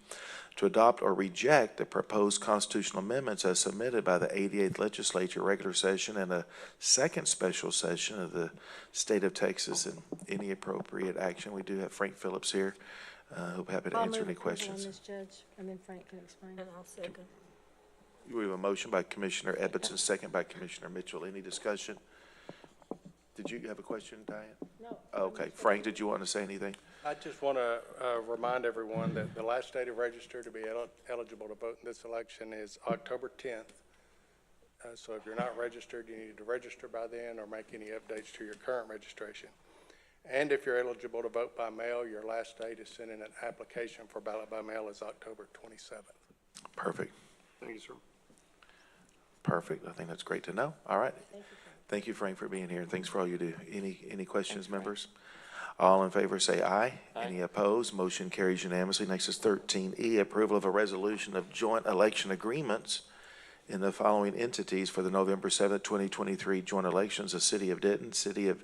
to adopt or reject the proposed constitutional amendments as submitted by the 88th Legislature regular session and a second special session of the state of Texas, and any appropriate action. We do have Frank Phillips here, who'll be happy to answer any questions. Judge, and then Frank can explain. And I'll second. We have a motion by Commissioner Edmondson, second by Commissioner Mitchell. Any discussion? Did you have a question, Diane? No. Okay. Frank, did you want to say anything? I just want to remind everyone that the last day to register to be eligible to vote in this election is October 10th. So if you're not registered, you need to register by then or make any updates to your current registration. And if you're eligible to vote by mail, your last day to send in an application for ballot by mail is October 27th. Perfect. Thank you, sir. Perfect. I think that's great to know. All right. Thank you, Frank, for being here. Thanks for all you do. Any questions, members? All in favor say aye. Any opposed? Motion carries unanimously. Next is 13E, approval of a resolution of joint election agreements in the following entities for the November 7th, 2023 joint elections: the City of Denton, the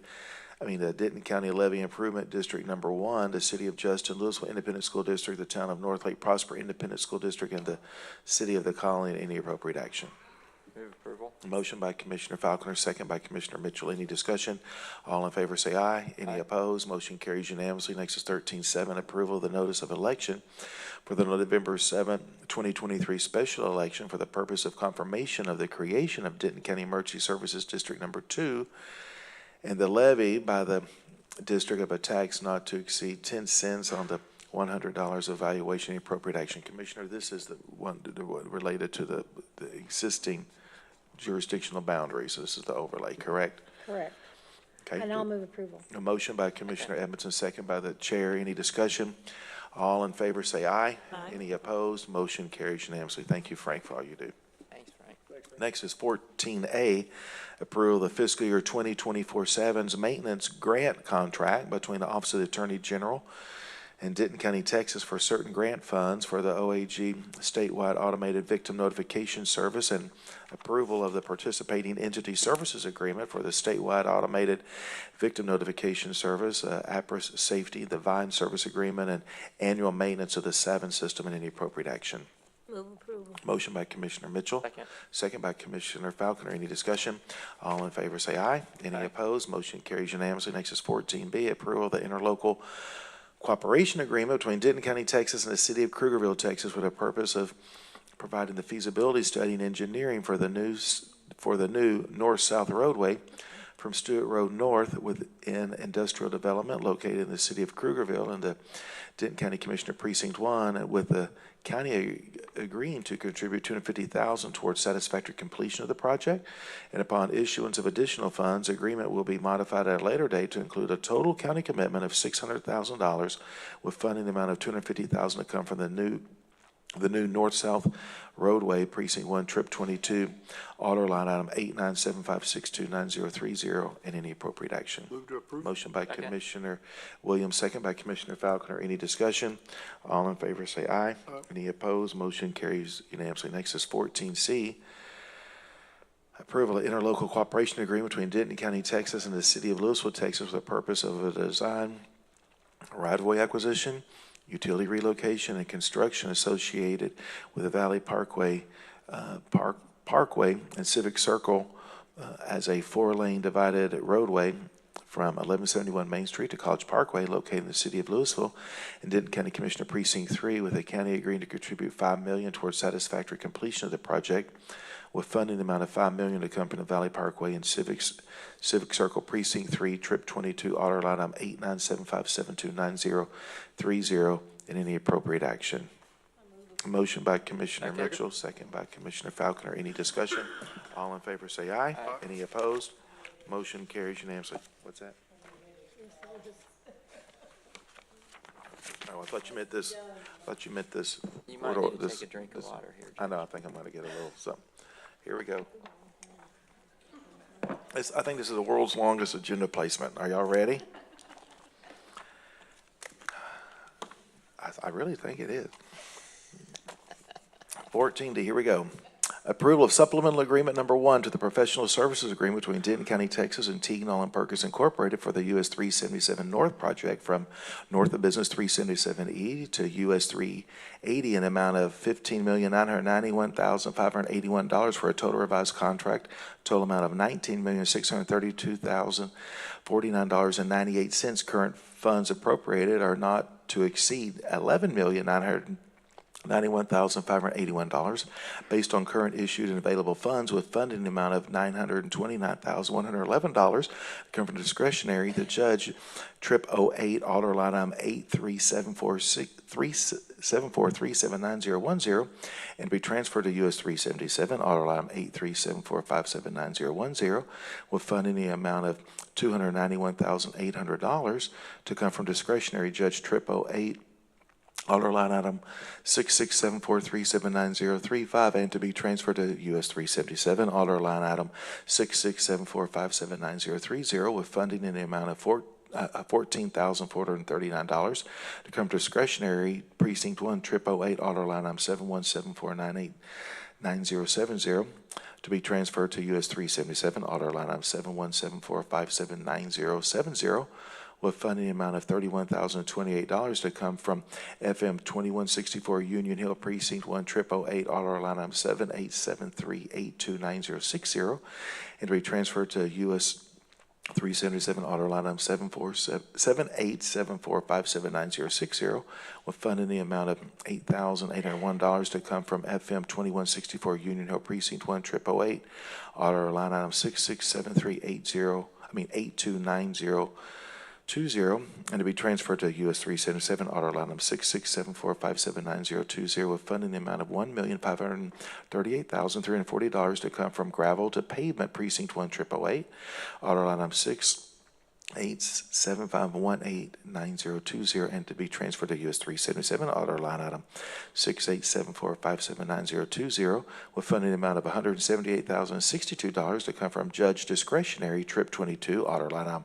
Denton County Levy Improvement District Number 1, the City of Justin, Louisville Independent School District, the Town of North Lake Prosper Independent School District, and the City of the Colony, and any appropriate action. Move approval. Motion by Commissioner Falconer, second by Commissioner Mitchell. Any discussion? All in favor say aye. Any opposed? Motion carries unanimously. Next is 13.7, approval of the notice of election for the November 7th, 2023 special election for the purpose of confirmation of the creation of Denton County Emergency Services District Number 2 and the levy by the district of a tax not to exceed 10 cents on the $100 of valuation. Any appropriate action. Commissioner, this is the one related to the existing jurisdictional boundaries. So this is the overlay, correct? Correct. Okay. And I'll move approval. A motion by Commissioner Edmondson, second by the chair. Any discussion? All in favor say aye. Aye. Any opposed? Motion carries unanimously. Thank you, Frank, for all you do. Thanks, Frank. Next is 14A, approval of the fiscal year 2024-7's maintenance grant contract between the Office of the Attorney General and Denton County, Texas for certain grant funds for the OAG statewide automated victim notification service, and approval of the participating entity services agreement for the statewide automated victim notification service, APRIS Safety, the VINE service agreement, and annual maintenance of the SAVIN system, and any appropriate action. Move approval. Motion by Commissioner Mitchell. Second. Second by Commissioner Falconer. Any discussion? All in favor say aye. Any opposed? Motion carries unanimously. Next is 14B, approval of the interlocal cooperation agreement between Denton County, Texas and the City of Krugerville, Texas for the purpose of providing the feasibility study and engineering for the new north-south roadway from Stewart Road North within industrial development located in the City of Krugerville and the Denton County Commissioner Precinct 1, with the county agreeing to contribute $250,000 towards satisfactory completion of the project. And upon issuance of additional funds, agreement will be modified at a later date to include a total county commitment of $600,000, with funding the amount of $250,000 to come from the new north-south roadway, Precinct 1, Trip 22, order line item 8975629030, and any appropriate action. Move to approve. Motion by Commissioner Williams, second by Commissioner Falconer. Any discussion? All in favor say aye. Any opposed? Motion carries unanimously. Next is 14C, approval of interlocal cooperation agreement between Denton County, Texas and the City of Louisville, Texas for the purpose of a design, right-of-way acquisition, utility relocation, and construction associated with the Valley Parkway and Civic Circle as a 4-lane divided roadway from 1171 Main Street to College Parkway, located in the city of Louisville, and Denton County Commissioner Precinct 3, with the county agreeing to contribute $5 million towards satisfactory completion of the project, with funding amount of $5 million to come from the Valley Parkway and Civic Circle Precinct 3, Trip 22, order line item 8975729030, and any appropriate action. Motion by Commissioner Mitchell, second by Commissioner Falconer. Any discussion? All in favor say aye. Any opposed? Motion carries unanimously. What's that? Oh, I thought you meant this. You might need to take a drink of water here. I know. I think I'm going to get a little something. Here we go. I think this is the world's longest agenda placement. Are y'all ready? I really think it is. 14D, here we go. Approval of supplemental agreement number 1 to the professional services agreement between Denton County, Texas and Teagnall and Perkins Incorporated for the US 377 North project from North of Business 377E to US 380 in amount of $15,991,581 for a total revised contract, total amount of $19,632,049.98. Current funds appropriated are not to exceed $11,991,581 based on current issued and available funds, with funding amount of $929,111 come from discretionary. The judge Trip 08 order line item 8374379010 and be transferred to US 377 order line 8374579010 with funding the amount of $291,800 to come from discretionary. Judge Trip 08 order line item 6674379035 and to be transferred to US 377 order line item 6674579030 with funding in the amount of $14,439 to come discretionary. Precinct 1 Trip 08 order line item 7174989070 to be transferred to US 377 order line item 7174579070 with funding amount of $31,028 to come from FM 2164 Union Hill Precinct 1 Trip 08 order line item 7873829060 and to be transferred to US 377 order line item 7874579060 with funding the amount of $8,801 to come from FM 2164 Union Hill Precinct 1 Trip 08 order line item 829020 and to be transferred to US 377 order line item 6674579020 with funding the amount of $1,538,340 to come from gravel to pavement Precinct 1 Trip 08 order line item 6875189020 and to be transferred to US 377 order line item 6874579020 with funding the amount of $178,062 to come from Judge Discretionary Trip 22 order line item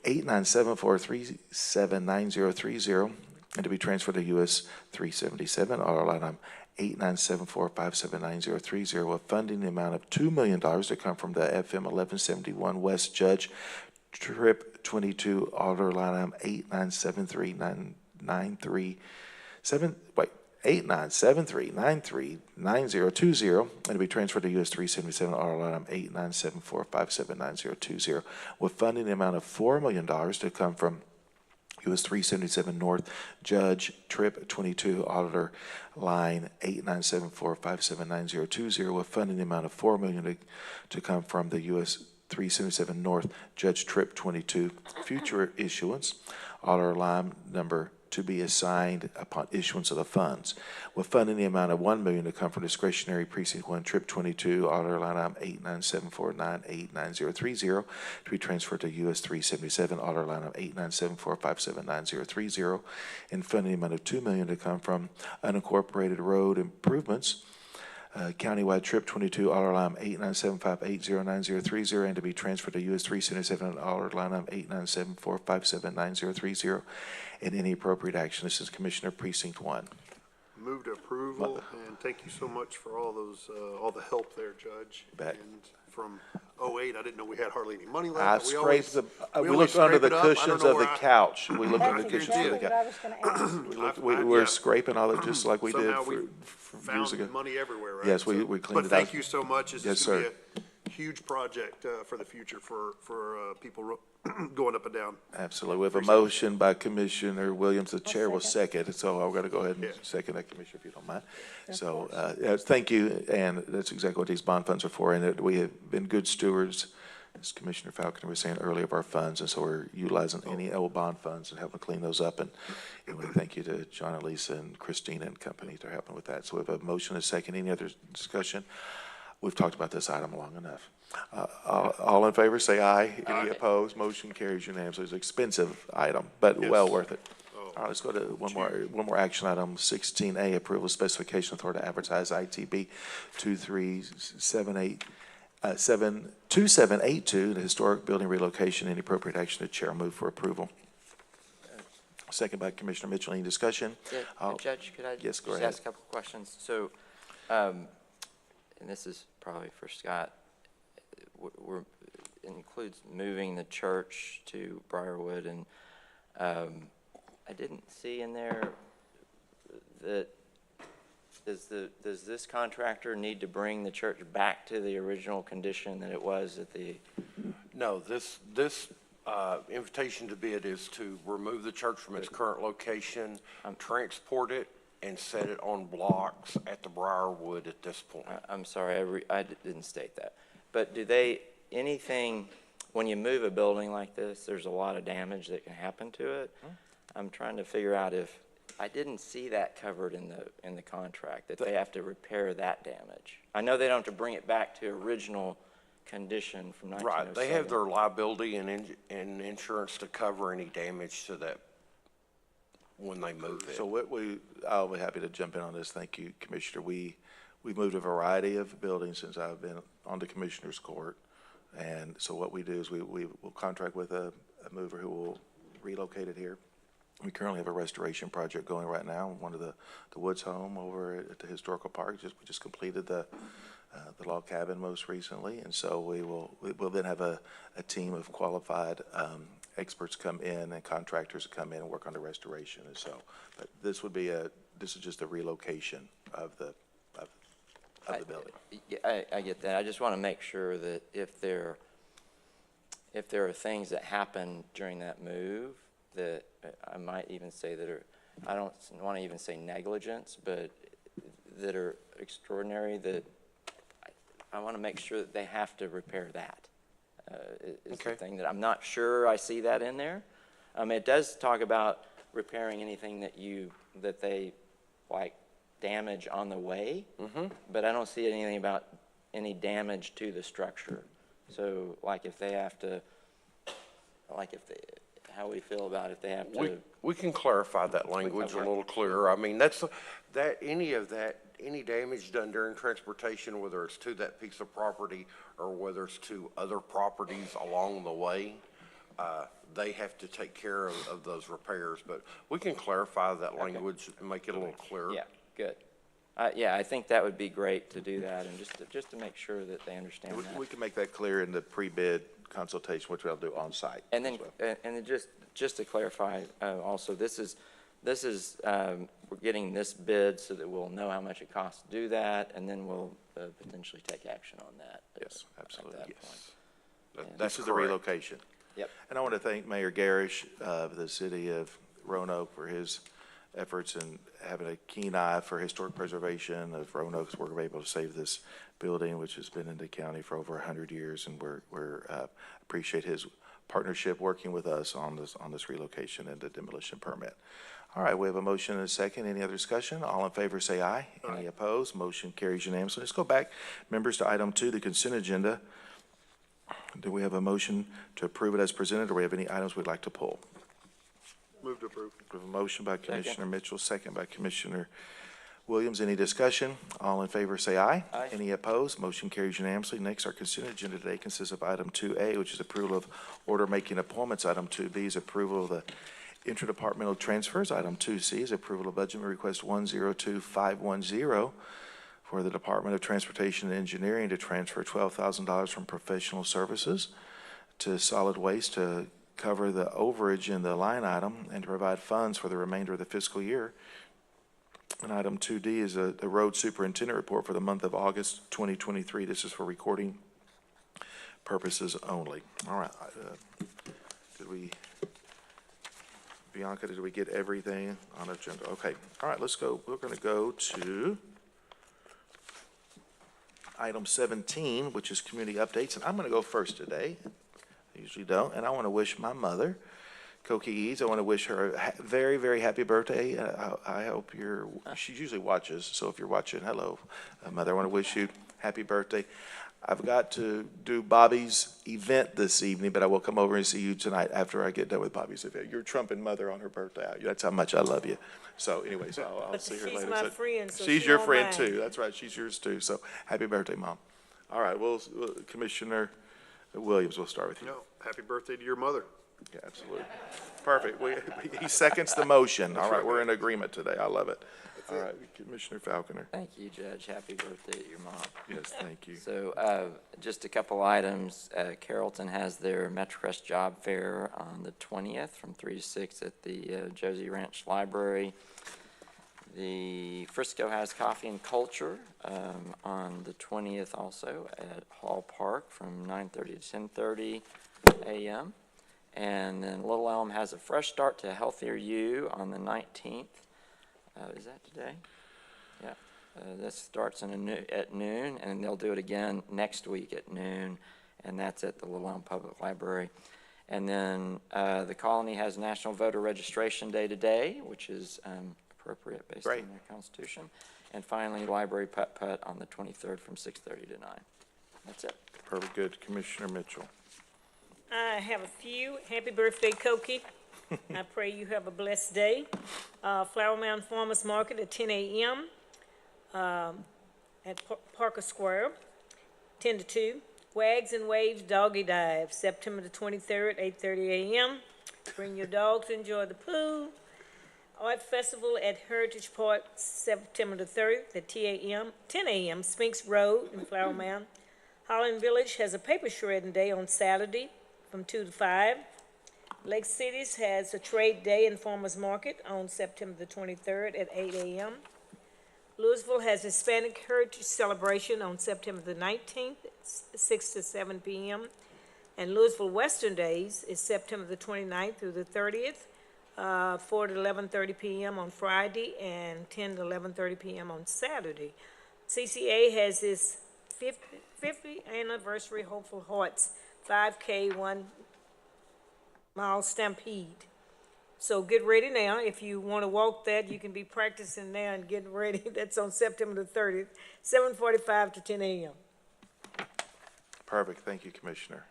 8974379030 and to be transferred to US 377 order line item 8974579030 with funding the amount of $2 million to come from the FM 1171 West Judge Trip 22 order line item 89739020 and to be transferred to US 377 order line item 8974579020 with funding the amount of $4 million to come from US 377 North Judge Trip 22 Auditor Line 8974579020 with funding the amount of $4 million to come from the US 377 North Judge Trip 22 Future Issuance Auditor Line number to be assigned upon issuance of the funds, with funding the amount of $1 million to come from discretionary Precinct 1 Trip 22 Auditor Line item 8974989030 to be transferred to US 377 Auditor Line item 8974579030 and funding the amount of $2 million to come from unincorporated road improvements countywide Trip 22 order line 8975809030 and to be transferred to US 377 order line 8974579030 and any appropriate action. This is Commissioner Precinct 1. Move to approval, and thank you so much for all those, all the help there, Judge. Bet. And from 08, I didn't know we had hardly any money I left. scraped we looked under the cushions of the couch. We looked under the cushions of the couch. We were scraping all it just like we did for years ago. Found money everywhere, right? Yes, we cleaned it out. But thank you so much. This Yes, is going sir. to be a huge project for the future for people going up and down. Absolutely. We have a motion by Commissioner Williams. The chair will second, so I've got to go ahead and second that, Commissioner, if you don't mind. So, thank you, and that's exactly what these bond funds are for, and we have been good stewards, as Commissioner Falconer was saying earlier, of our funds, and so we're utilizing any old bond funds and helping clean those up, and we thank you to John and Lisa and Christina and company for helping with that. So we have a motion and a second. Any other discussion? We've talked about this item long enough. All in favor, say aye. Any opposed? Motion carries unanimously. It's an expensive item, but well worth it. All right, let's go to one more action item, 16A, approval of specification authority to advertise ITB 2782, the historic building relocation. Any appropriate action, the chair will move for approval. Second by Commissioner Mitchell. Any discussion? Judge, could I just ask a couple of questions? So, and this is probably for Scott. It includes moving the church to Briarwood, and I didn't see in there that does this contractor need to bring the church back to the original condition that it was at the? No, this invitation to bid is to remove the church from its current location, transport it, and set it on blocks at the Briarwood at this point. I'm sorry, I didn't state that. But do anything, when you move a building like this, there's a lot of damage that can happen to it. I'm trying to figure out if, I didn't see that covered in the contract, that they have to repair that damage. I know they don't have to bring it back to original condition from 1907. Right, they have their liability and insurance to cover any damage to that when they move it. So I'll be happy to jump in on this. Thank you, Commissioner. We've moved a variety of buildings since I've been on the Commissioner's Court. And so what we do is we will contract with a mover who will relocate it here. We currently have a restoration project going right now, one of the Woods home over at the Historical Park. We just completed the log cabin most recently. And so we'll then have a team of qualified experts come in and contractors come in and work on the restoration. And so, but this is just a relocation of the building. I get that. I just want to make sure that if there are things that happen during that move that I might even say that are, I don't want to even say negligence, but that are extraordinary, that I want to make sure that they have to repair that. Is the thing that I'm not sure I see that in there. It does talk about repairing anything that they like damage on the way, but I don't see anything about any damage to the structure. So like if they have to, how we feel about if they have to. We can clarify that language a little clearer. I mean, any damage done during transportation, whether it's to that piece of property or whether it's to other properties along the way, they have to take care of those repairs. But we can clarify that language and make it a little clearer. Yeah, good. Yeah, I think that would be great to do that, and just to make sure that they understand that. We can make that clear in the pre-bid consultation, which we'll do on site. And then, and just to clarify, also, this is we're getting this bid so that we'll know how much it costs to do that, and then we'll potentially take action on that. Yes, absolutely. Yes. This is the relocation. Yep. And I want to thank Mayor Garish of the city of Roanoke for his efforts and having a keen eye for historic preservation of Roanoke's. We're able to save this building, which has been in the county for over 100 years, and we're appreciate his partnership working with us on this relocation and the demolition permit. All right, we have a motion and a second. Any other discussion? All in favor say aye. Any opposed? Motion carries unanimously. Let's go back, members, to item 2, the consent agenda. Do we have a motion to approve it as presented, or do we have any items we'd like to pull? Move to approve. We have a motion by Commissioner Mitchell, second by Commissioner Williams. Any discussion? All in favor say aye. Aye. Any opposed? Motion carries unanimously. Next, our consent agenda today consists of item 2A, which is approval of order making appointments. Item 2B is approval of the interdepartmental transfers. Item 2C is approval of budget request 102510 for the Department of Transportation and Engineering to transfer $12,000 from professional services to solid waste to cover the overage in the line item and to provide funds for the remainder of the fiscal year. And item 2D is the road superintendent report for the month of August 2023. This is for recording purposes only. All right. Bianca, did we get everything on our agenda? Okay, all right, let's go. We're going to go to item 17, which is community updates, and I'm going to go first today. I usually don't, and I want to wish my mother, Koki Eads, I want to wish her a very, very happy birthday. I hope she usually watches, so if you're watching, hello, Mother, I want to wish you happy birthday. I've got to do Bobby's event this evening, but I will come over and see you tonight after I get done with Bobby's event. You're trumping Mother on her birthday. That's how much I love you. So anyways, I'll But see her she's later. my friend, so she's she your don't friend mind. too. That's right. She's yours too. So happy birthday, Mom. All right. Well, Commissioner Williams, we'll start with you. No, happy birthday to your mother. Yeah, absolutely. Perfect. He seconds the motion. All right. We're in agreement today. I love it. All right, Commissioner Falconer. Thank you, Judge. Happy birthday to your mom. Yes, thank you. So just a couple items. Carrollton has their MetroCrest Job Fair on the 20th from 3 to 6 at the Josie Ranch Library. The Frisco has Coffee and Culture on the 20th also at Hall Park from 9:30 to 10:30 a.m. And then Little Elm has a Fresh Start to a Healthier You on the 19th. Is that today? Yeah. This starts at noon, and they'll do it again next week at noon, and that's at the Little Elm Public Library. And then the Colony has National Voter Registration Day today, which is appropriate based on their constitution. And finally, Library Putt-Putt on the 23rd from 6:30 to 9. That's it. Perfect. Good. Commissioner Mitchell. I have a few. Happy birthday, Koki. I pray you have a blessed day. Flower Mound Farmers Market at 10 a.m. At Parker Square, 10 to 2. Wags and Waves Doggy Dive, September the 23rd, 8:30 a.m. Bring your dogs to enjoy the pool. Art Festival at Heritage Park, September the 30th at 10 a.m. Spinks Road in Flower Mound. Holland Village has a paper shredding day on Saturday from 2 to 5. Lake Cities has a trade day and farmers market on September the 23rd at 8 a.m. Louisville has Hispanic Heritage Celebration on September the 19th, 6 to 7 p.m. And Louisville Western Days is September the 29th through the 30th, 4 to 11:30 p.m. on Friday and 10 to 11:30 p.m. on Saturday. CCA has this 50th anniversary Hopeful Hearts 5K 1 mile stampede. So get ready now. If you want to walk that, you can be practicing now and getting ready. That's on September the 30th, 7:45 to 10 a.m. Perfect. Thank you, Commissioner.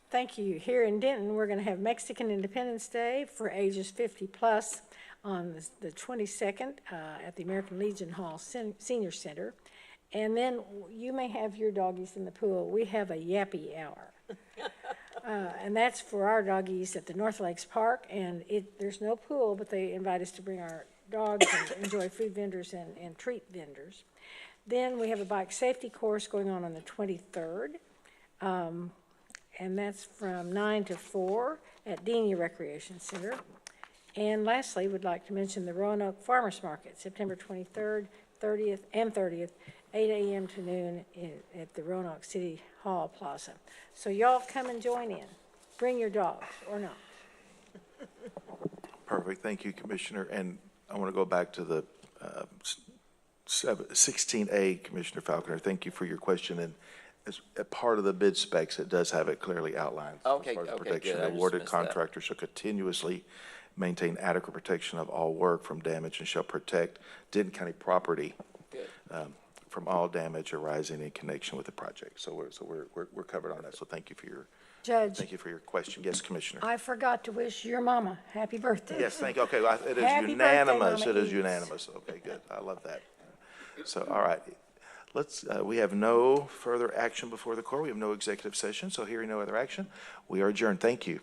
Thank you. Here in Denton, we're going to have Mexican Independence Day for ages 50 plus on the 22nd at the American Legion Hall Senior Center. And then you may have your doggies in the pool. We have a yappy hour. And that's for our doggies at the North Lakes Park. And there's no pool, but they invite us to bring our dogs and enjoy food vendors and treat vendors. Then we have a bike safety course going on the 23rd. And that's from 9 to 4 at Denia Recreation Center. And lastly, we'd like to mention the Roanoke Farmers Market, September 23rd, 30th, 8 a.m. to noon at the Roanoke City Hall Plaza. So y'all come and join in. Bring your dogs or not. Perfect. Thank you, Commissioner. And I want to go back to the 16A, Commissioner Falconer. Thank you for your question. And as a part of the bid specs, it does have it clearly outlined. Okay, as far as okay, protection. good. I just Awarded missed that. contractor shall continuously maintain adequate protection of all work from damage and shall protect Denton County property from all damage arising in connection with the project. So we're covered on that. So thank you for your question. Yes, Commissioner. I forgot to wish your mama happy birthday. Yes, thank you. Okay, it is Happy unanimous. birthday, It Mama is Eats. unanimous. Okay, good. I love that. So, all right. We have no further action before the court. We have no executive session. So hearing no other action, we are adjourned. Thank you.